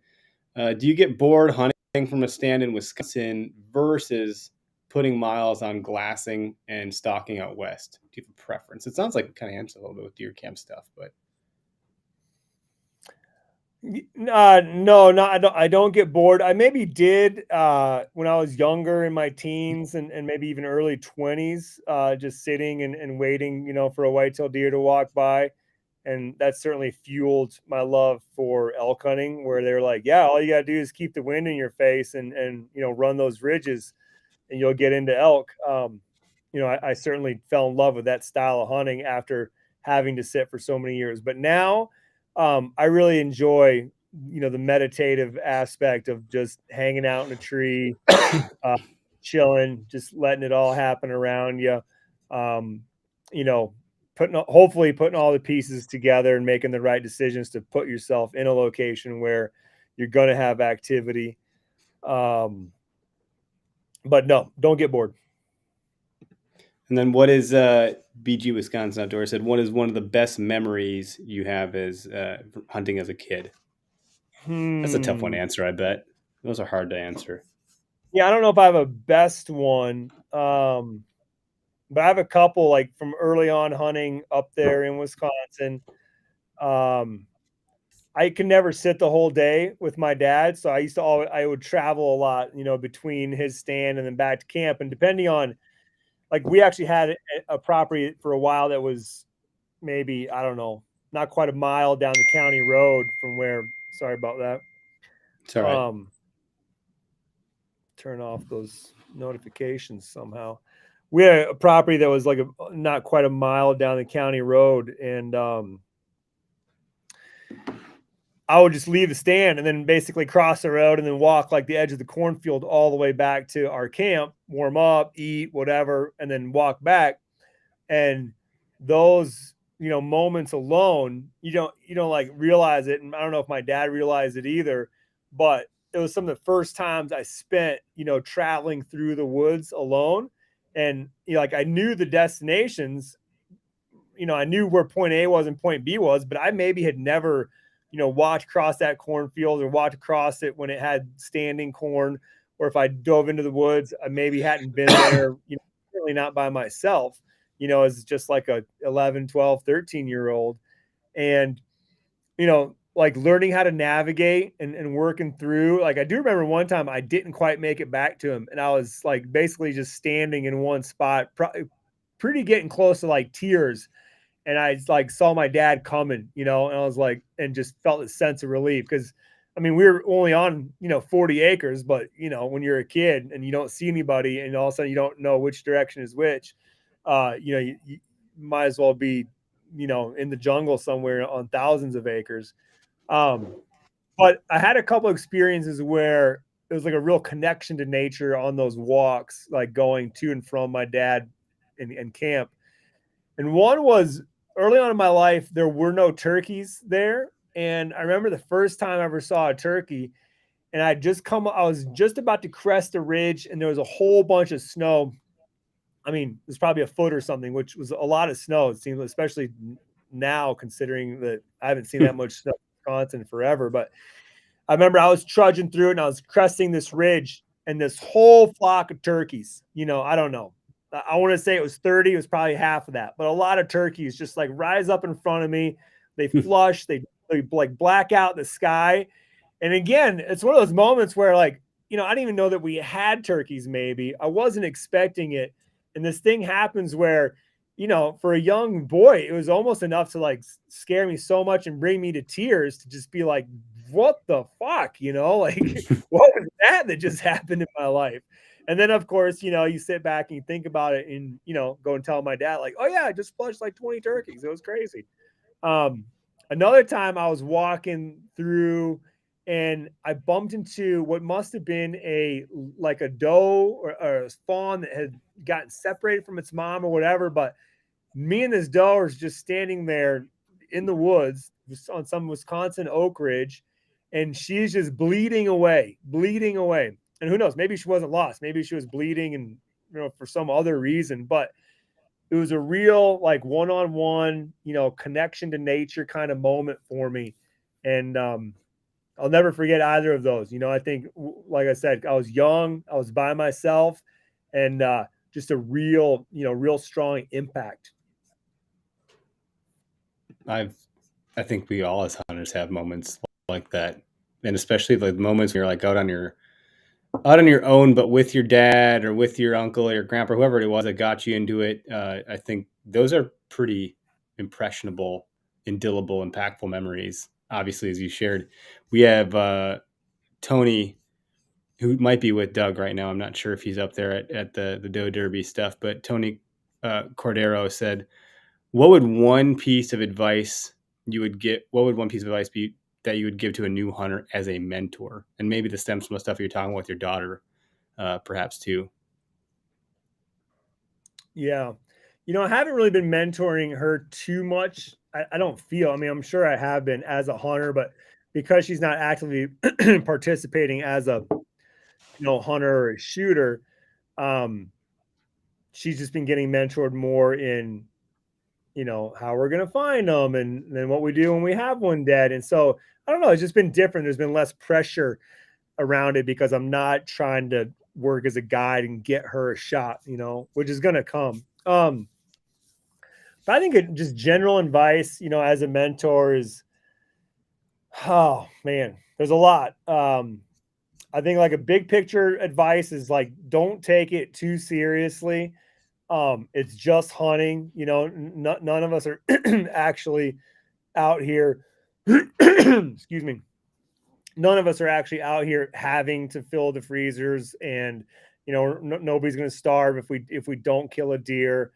"Do you get bored hunting from a stand in Wisconsin versus putting miles on glassing and stalking out west? Do you have a preference?" It sounds like it kind of answers a little bit with deer camp stuff, but. No, I don't get bored. I maybe did when I was younger, in my teens and maybe even early 20s, just sitting and waiting, for a whitetail deer to walk by. And that certainly fueled my love for elk hunting, where they're like, yeah, all you got to do is keep the wind in your face and run those ridges and you'll get into elk. I certainly fell in love with that style of hunting after having to sit for so many years. But now, I really enjoy, the meditative aspect of just hanging out in a tree, chilling, just letting it all happen around you. Hopefully putting all the pieces together and making the right decisions to put yourself in a location where you're going to have activity. But no, don't get bored. And then what is BG Wisconsin Outdoor said, what is one of the best memories you have as hunting as a kid? That's a tough one to answer, I bet. Those are hard to answer. Yeah, I don't know if I have a best one, but I have a couple, like from early on hunting up there in Wisconsin. I could never sit the whole day with my dad, so I would travel a lot, between his stand and then back to camp. And depending on, like, we actually had a property for a while that was maybe, I don't know, not quite a mile down the county road from where. Sorry about that. It's all right. Turn off those notifications somehow. we had a property that was like not quite a mile down the county road, and I would just leave the stand and then basically cross the road and then walk like the edge of the cornfield all the way back to our camp, warm up, eat, whatever, and then walk back. And those, moments alone, you don't like realize it. And I don't know if my dad realized it either, but it was some of the first times I spent, traveling through the woods alone. And like I knew the destinations, I knew where point A was and point B was, but I maybe had never, walked across that cornfield or walked across it when it had standing corn, or if I dove into the woods, I maybe hadn't been there, certainly not by myself, as just like a 11, 12, 13-year-old. And, like learning how to navigate and working through, like I do remember one time I didn't quite make it back to him. And I was like basically just standing in one spot, pretty getting close to like tears. And I like saw my dad coming, and I was like, and just felt a sense of relief. Cause I mean, we were only on, 40 acres, but when you're a kid and you don't see anybody and all of a sudden you don't know which direction is which, you might as well be, in the jungle somewhere on thousands of acres. But I had a couple of experiences where it was like a real connection to nature on those walks, like going to and from my dad and camp. And one was early on in my life, there were no turkeys there. And I remember the first time I ever saw a turkey, and I was just about to crest a ridge, and there was a whole bunch of snow. I mean, it was probably a foot or something, which was a lot of snow. It seems, especially now, considering that I haven't seen that much snow in Wisconsin forever. But I remember I was trudging through it and I was cresting this ridge, and this whole flock of turkeys, I don't know. I want to say it was 30. It was probably half of that, but a lot of turkeys just like rise up in front of me. They flush, they like black out the sky. And again, it's one of those moments where like, I didn't even know that we had turkeys. Maybe I wasn't expecting it. And this thing happens where, for a young boy, it was almost enough to like scare me so much and bring me to tears, to just be like, what the fuck, like what was that just happened in my life? And then of course, you sit back and you think about it and, go and tell my dad like, oh yeah, I just flushed like 20 turkeys. It was crazy. Another time I was walking through and I bumped into what must have been a doe or a fawn that had gotten separated from its mom or whatever. But me and this doe are just standing there in the woods on some Wisconsin oak ridge, and she's just bleeding away. And who knows, maybe she wasn't lost. Maybe she was bleeding and, for some other reason, but it was a real like one-on-one, connection to nature kind of moment for me. And, I'll never forget either of those. I think, like I said, I was young, I was by myself, and just a real strong impact. I think we all as hunters have moments like that, and especially like moments where you're like out on your own, but with your dad or with your uncle or your grandpa, whoever it was that got you into it. I think those are pretty impressionable, indelible, impactful memories. Obviously, as you shared, we have Tony, who might be with Doug right now. I'm not sure if he's up there at the Doe Derby stuff, but Tony Cordero said, what would one piece of advice be that you would give to a new hunter as a mentor? And maybe this stems from the stuff you're talking with your daughter, perhaps too. Yeah. I haven't really been mentoring her too much. I don't feel, I mean, I'm sure I have been as a hunter, but because she's not actively participating as a, hunter or a shooter, she's just been getting mentored more in, how we're going to find them and then what we do when we have one dead. And so, I don't know, it's just been different. There's been less pressure around it because I'm not trying to work as a guide and get her a shot, which is going to come. But I think just general advice, as a mentor is, oh man, there's a lot. I think like a big picture advice is like, don't take it too seriously. It's just hunting, none of us are actually out here. Excuse me. None of us are actually out here having to fill the freezers and, Nobody's going to starve if we don't kill a deer.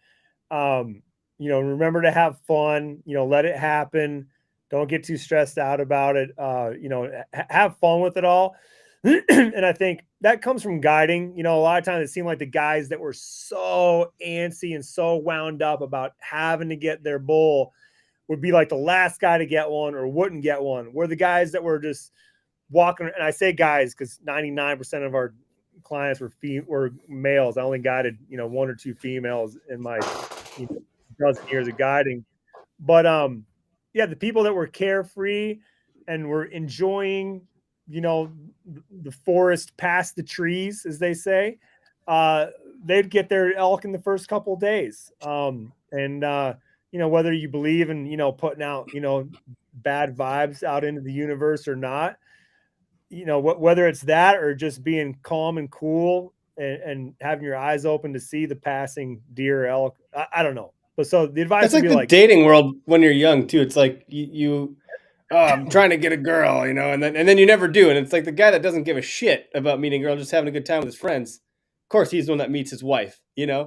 Remember to have fun, let it happen. Don't get too stressed out about it. Have fun with it all. And I think that comes from guiding. A lot of times it seemed like the guys that were so antsy and so wound up about having to get their bull would be like the last guy to get one or wouldn't get one. We're the guys that were just walking. And I say guys because 99% of our clients were males. I only guided, 1 or 2 females in my dozen years of guiding. But the people that were carefree and were enjoying, the forest past the trees, as they say, they'd get their elk in the first couple of days. Whether you believe in, putting out, bad vibes out into the universe or not, whether it's that or just being calm and cool and having your eyes open to see the passing deer, elk, I don't know. But so the advice would be like the dating world when you're young too. It's like I'm trying to get a girl, and then you never do. And it's like the guy that doesn't give a shit about meeting a girl, just having a good time with his friends. Of course, he's the one that meets his wife, Yeah,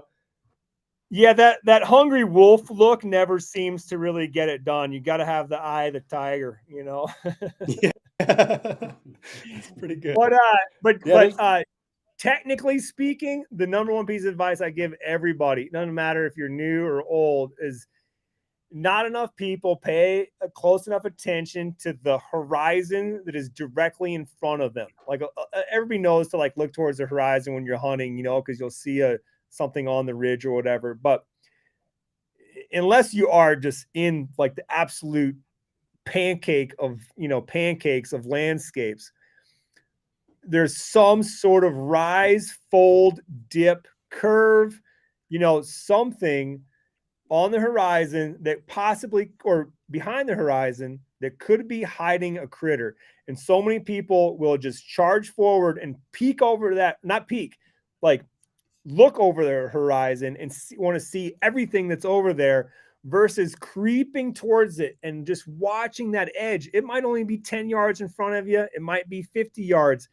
that hungry wolf look never seems to really get it done. You got to have the eye of the tiger, Yeah. It's pretty good. But technically speaking, the number one piece of advice I give everybody, doesn't matter if you're new or old, is not enough people pay close enough attention to the horizon that is directly in front of them. Like everybody knows to like look towards the horizon when you're hunting, because you'll see something on the ridge or whatever. But unless you are just in like the absolute pancakes of landscapes, there's some sort of rise, fold, dip, curve, something on the horizon that possibly, or behind the horizon, that could be hiding a critter. And so many people will just charge forward and peek over that, not peek, like look over their horizon and want to see everything that's over there versus creeping towards it and just watching that edge. It might only be 10 yards in front of you. It might be 50 yards,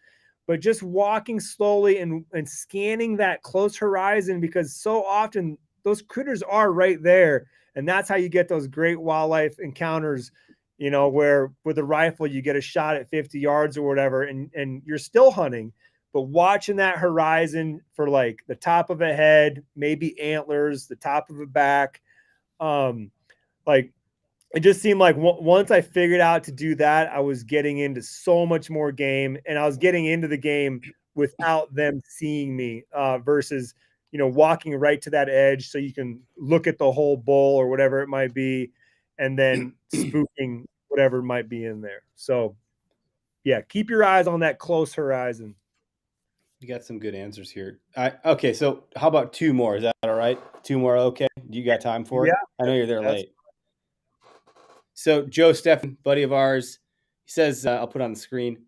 but just walking slowly and scanning that close horizon, because so often those critters are right there. And that's how you get those great wildlife encounters, where with a rifle, you get a shot at 50 yards or whatever, and you're still hunting, but watching that horizon for like the top of a head, maybe antlers, the top of a back. Like it just seemed like once I figured out to do that, I was getting into so much more game, and I was getting into the game without them seeing me, versus, walking right to that edge so you can look at the whole bull or whatever it might be, and then spooking whatever might be in there. So yeah, keep your eyes on that close horizon. You got some good answers here. Okay, so how about 2 more? Is that all right? 2 more, okay? Do you got time for it? Yeah, I know you're there late. So Joe Steffen, buddy of ours, he says, I'll put it on the screen.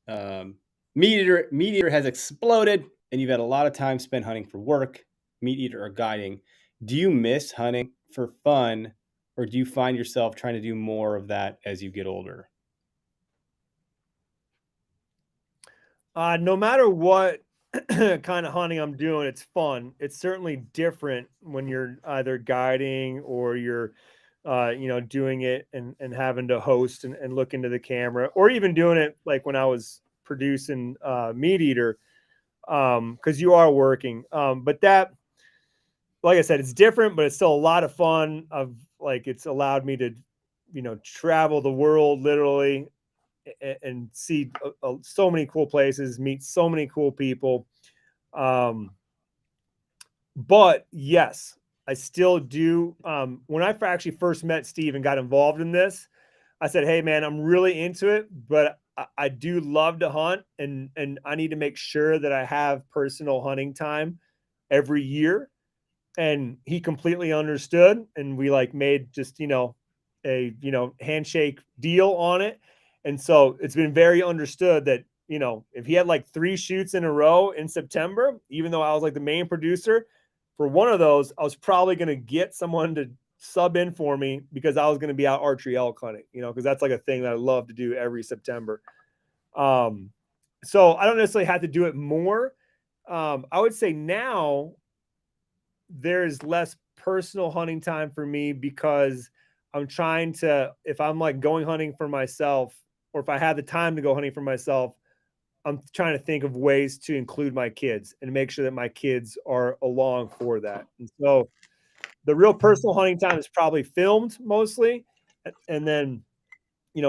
MeatEater has exploded, and you've had a lot of time spent hunting for work, MeatEater or guiding. Do you miss hunting for fun, or do you find yourself trying to do more of that as you get older? No matter what kind of hunting I'm doing, it's fun. It's certainly different when you're either guiding or you're, doing it and having to host and look into the camera, or even doing it like when I was producing MeatEater, because you are working. But that, like I said, it's different, but it's still a lot of fun. It's allowed me to, travel the world literally and see so many cool places, meet so many cool people. But yes, I still do. When I actually first met Steve and got involved in this, I said, hey man, I'm really into it, but I do love to hunt, and I need to make sure that I have personal hunting time every year. And he completely understood. And we made just, a, handshake deal on it. And so it's been very understood that, if he had 3 shoots in a row in September, even though I was the main producer for one of those, I was probably going to get someone to sub in for me because I was going to be out archery elk hunting, because that's a thing that I love to do every September. So I don't necessarily have to do it more. I would say now there's less personal hunting time for me because I'm trying to, if I'm like going hunting for myself, or if I have the time to go hunting for myself, I'm trying to think of ways to include my kids and make sure that my kids are along for that. And so the real personal hunting time is probably filmed mostly. And then,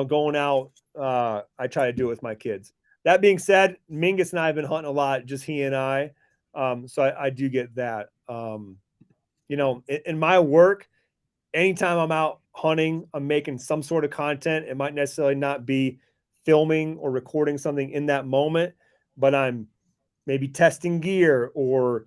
going out, I try to do it with my kids. That being said, Mingus and I have been hunting a lot, just he and I. So I do get that. In my work, anytime I'm out hunting, I'm making some sort of content. It might necessarily not be filming or recording something in that moment, but I'm maybe testing gear, or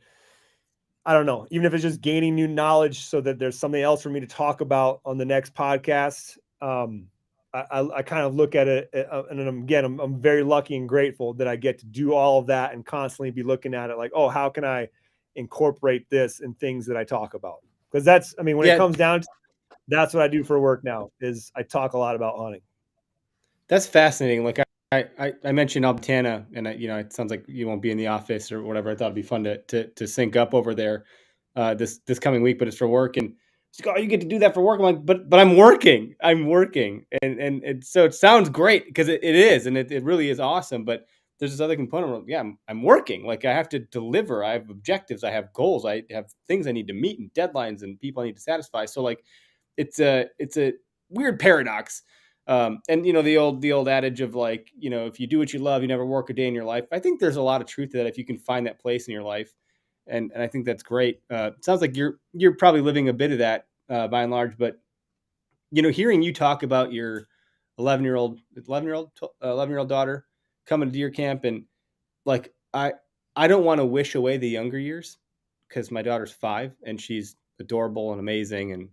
I don't know, even if it's just gaining new knowledge so that there's something else for me to talk about on the next podcast. I kind of look at it, and again, I'm very lucky and grateful that I get to do all of that and constantly be looking at it like, oh, how can I incorporate this in things that I talk about? Because that's, I mean, when it comes down to, that's what I do for work now, is I talk a lot about hunting. That's fascinating. Like I mentioned Montana, and it sounds like you won't be in the office or whatever. I thought it'd be fun to sync up over there this coming week, but it's for work. And it's like, oh, you get to do that for work. I'm like, but I'm working, and so it sounds great because it is, and it really is awesome. But there's this other component where, yeah, I'm working. Like I have to deliver. I have objectives. I have goals. I have things I need to meet and deadlines and people I need to satisfy. So like, it's a weird paradox. And the old adage of like, if you do what you love, you never work a day in your life. I think there's a lot of truth to that if you can find that place in your life. And I think that's great. It sounds like you're probably living a bit of that by and large, but hearing you talk about your 11-year-old daughter coming to deer camp, and like, I don't want to wish away the younger years because my daughter's 5 and she's adorable and amazing and,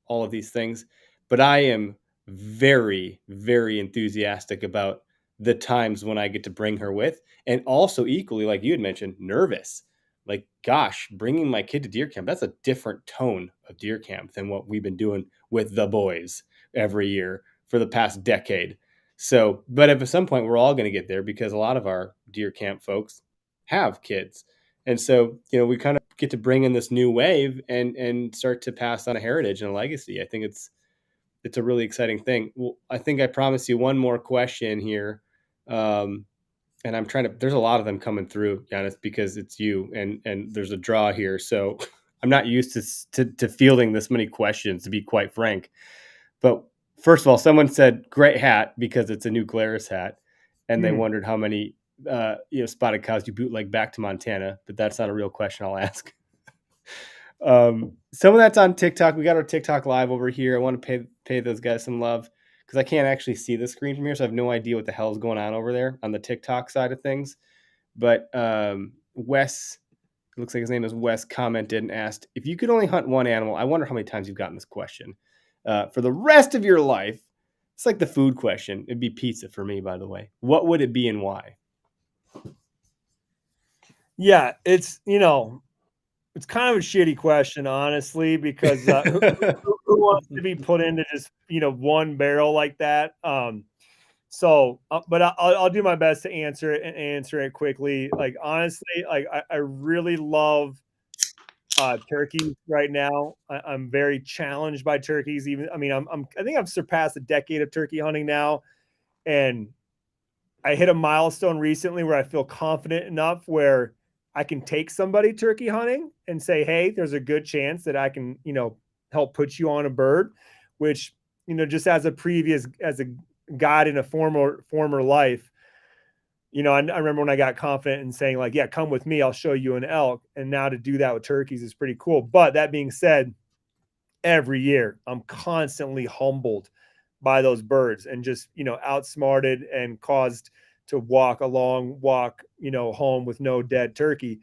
all of these things, but I am very, very enthusiastic about the times when I get to bring her with, and also equally, like you had mentioned, nervous. Like, gosh, bringing my kid to deer camp, that's a different tone of deer camp than what we've been doing with the boys every year for the past decade. So, but at some point we're all going to get there because a lot of our deer camp folks have kids. And so, we kind of get to bring in this new wave and start to pass on a heritage and a legacy. I think it's a really exciting thing. Well, I think I promised you one more question here. And I'm trying to, there's a lot of them coming through, Janis, because it's you and there's a draw here. So I'm not used to fielding this many questions, to be quite frank. But first of all, someone said great hat because it's a new Glarus hat. And they wondered how many, spotted cows you bootleg back to Montana, but that's not a real question I'll ask. Someone that's on TikTok, we got our TikTok live over here. I want to pay those guys some love because I can't actually see the screen from here, so I have no idea what the hell is going on over there on the TikTok side of things. But Wes, it looks like his name is Wes, commented and asked, if you could only hunt one animal, I wonder how many times you've gotten this question, for the rest of your life. It's like the food question. It'd be pizza for me, by the way. What would it be and why? Yeah, it's kind of a shitty question, honestly, because who wants to be put into just one barrel like that? But I'll do my best to answer it and answer it quickly. Like, honestly, like I really love turkeys right now. I'm very challenged by turkeys. I think I've surpassed a decade of turkey hunting now, and I hit a milestone recently where I feel confident enough where I can take somebody turkey hunting and say, hey, there's a good chance that I can, help put you on a bird, which, just as a guide in a former life, I remember when I got confident in saying like, yeah, come with me, I'll show you an elk. And now to do that with turkeys is pretty cool. But that being said, every year I'm constantly humbled by those birds and just, outsmarted and caused to walk home with no dead turkey.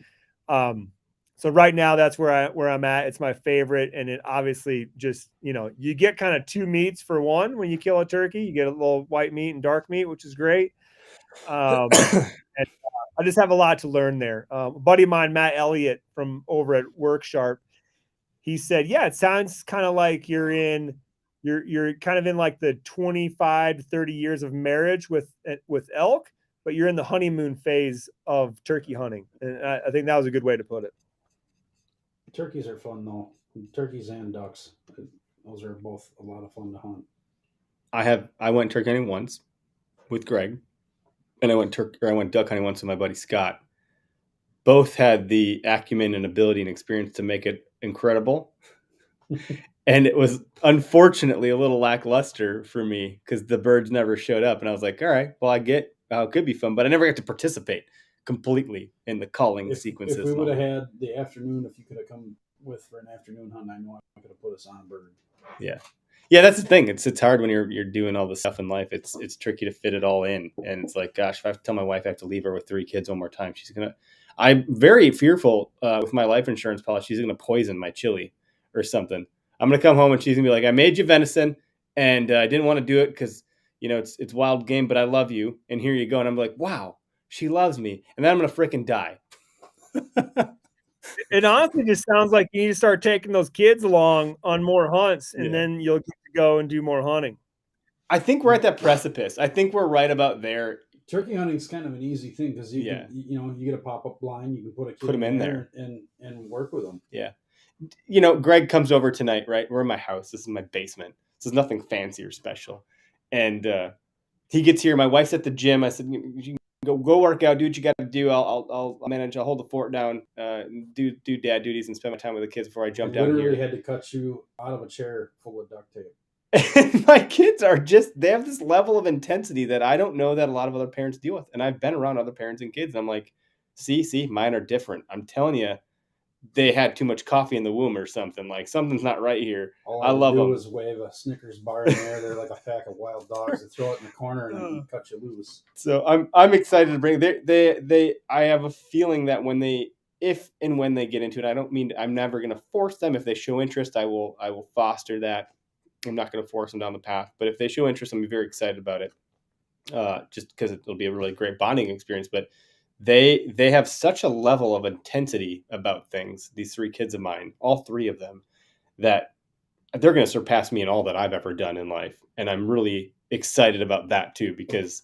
So right now that's where I'm at. It's my favorite. And it obviously just, you get kind of 2 meats for one. When you kill a turkey, you get a little white meat and dark meat, which is great. And I just have a lot to learn there. A buddy of mine, Matt Elliott from over at Worksharp, he said, yeah, it sounds kind of like you're kind of in like the 25 to 30 years of marriage with elk, but you're in the honeymoon phase of turkey hunting. And I think that was a good way to put it. Turkeys are fun though. Turkeys and ducks. Those are both a lot of fun to hunt. I went turkey hunting once with Greg, and I went duck hunting once with my buddy Scott. Both had the acumen and ability and experience to make it incredible. And it was unfortunately a little lackluster for me because the birds never showed up. And I was like, all right, well, I get how it could be fun, but I never got to participate completely in the calling sequences. If we would have had the afternoon, if you could have come with for an afternoon hunt, I know I could have put us on a bird. Yeah. Yeah, that's the thing. It's hard when you're doing all this stuff in life. It's tricky to fit it all in. And it's like, gosh, if I have to tell my wife I have to leave her with 3 kids one more time, I'm very fearful with my life insurance policy. She's going to poison my chili or something. I'm going to come home and she's going to be like, I made you venison and I didn't want to do it because, it's wild game, but I love you. And here you go. And I'm like, wow, she loves me. And then I'm going to freaking die. It honestly just sounds like you need to start taking those kids along on more hunts, and then you'll get to go and do more hunting. I think we're at that precipice. I think we're right about there. Turkey hunting is kind of an easy thing because you get a pop-up blind, you can put them in there and work with them. Yeah. Greg comes over tonight, right? We're in my house. This is my basement. This is nothing fancy or special. And he gets here. My wife's at the gym. I said, you can go work out, do what you got to do. I'll manage. I'll hold the fort down, do dad duties and spend my time with the kids before I jump down here. Literally had to cut you out of a chair full of duct tape. And my kids they have this level of intensity that I don't know that a lot of other parents deal with. And I've been around other parents and kids. And I'm like, see, mine are different. I'm telling you, they had too much coffee in the womb or something. Like something's not right here. I love them. All I do is wave a Snickers bar in there. They're like a pack of wild dogs. They throw it in the corner and cut you loose. So I'm excited to bring I have a feeling that if and when they get into it, I'm never going to force them. If they show interest, I will foster that. I'm not going to force them down the path, but if they show interest, I'm very excited about it. Just because it'll be a really great bonding experience. But they have such a level of intensity about things. These 3 kids of mine, all 3 of them, that they're going to surpass me in all that I've ever done in life. And I'm really excited about that too, because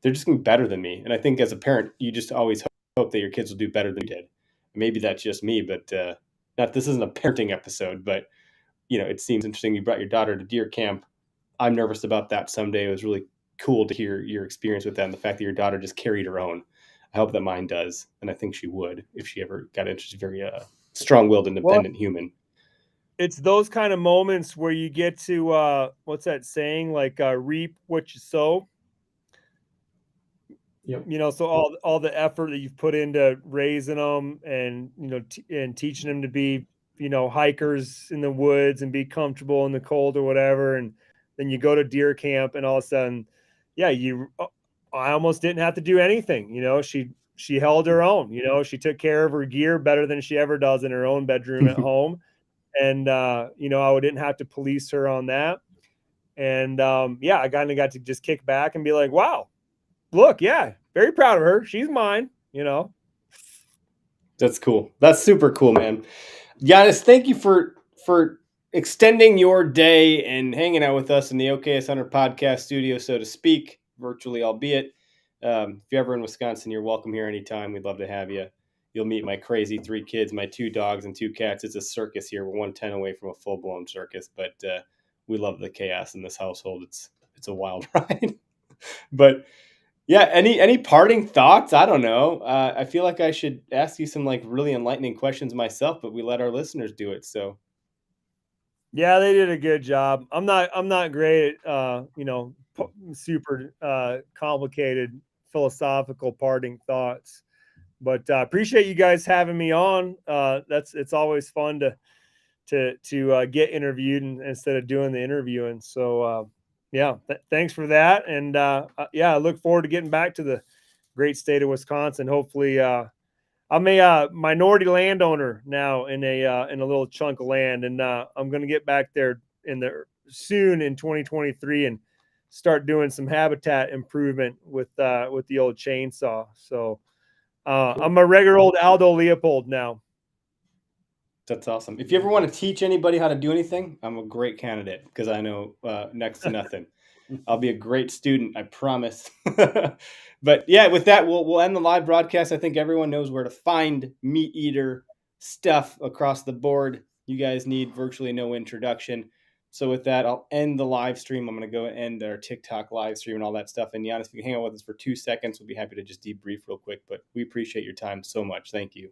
they're just going to be better than me. And I think as a parent, you just always hope that your kids will do better than you did. Maybe that's just me, but this isn't a parenting episode, but it seems interesting. You brought your daughter to deer camp. I'm nervous about that someday. It was really cool to hear your experience with that and the fact that your daughter just carried her own. I hope that mine does. And I think she would if she ever got interested. Very strong-willed, independent human. It's those kind of moments where you get to, what's that saying? Like reap what you sow. Yep. So all the effort that you've put into raising them and, and teaching them to be, hikers in the woods and be comfortable in the cold or whatever. And then you go to deer camp and all of a sudden, I almost didn't have to do anything. She held her own, she took care of her gear better than she ever does in her own bedroom at home. And, I didn't have to police her on that. And, I kind of got to just kick back and be like, wow, look, very proud of her. She's mine, That's cool. That's super cool, man. Janis, thank you for extending your day and hanging out with us in the OKS Hunter podcast studio, so to speak, virtually, albeit. If you're ever in Wisconsin, you're welcome here anytime. We'd love to have you. You'll meet my crazy 3 kids, my 2 dogs and 2 cats. It's a circus here. We're 110 away from a full-blown circus, but we love the chaos in this household. It's a wild ride. But yeah, any parting thoughts? I don't know. I feel like I should ask you some really enlightening questions myself, but we let our listeners do it. So yeah, they did a good job. I'm not great at super complicated philosophical parting thoughts, but appreciate you guys having me on. It's always fun to get interviewed instead of doing the interviewing. So thanks for that. And I look forward to getting back to the great state of Wisconsin. Hopefully, I'm a minority landowner now in a little chunk of land, and I'm going to get back there soon in 2023 and start doing some habitat improvement with the old chainsaw. So I'm a regular old Aldo Leopold now. That's awesome. If you ever want to teach anybody how to do anything, I'm a great candidate because I know next to nothing. I'll be a great student, I promise. But yeah, with that, we'll end the live broadcast. I think everyone knows where to find MeatEater stuff across the board. You guys need virtually no introduction. So with that, I'll end the live stream. I'm going to go and end our TikTok live stream and all that stuff. And Janis, if you can hang out with us for 2 seconds, we'll be happy to just debrief real quick. But we appreciate your time so much. Thank you.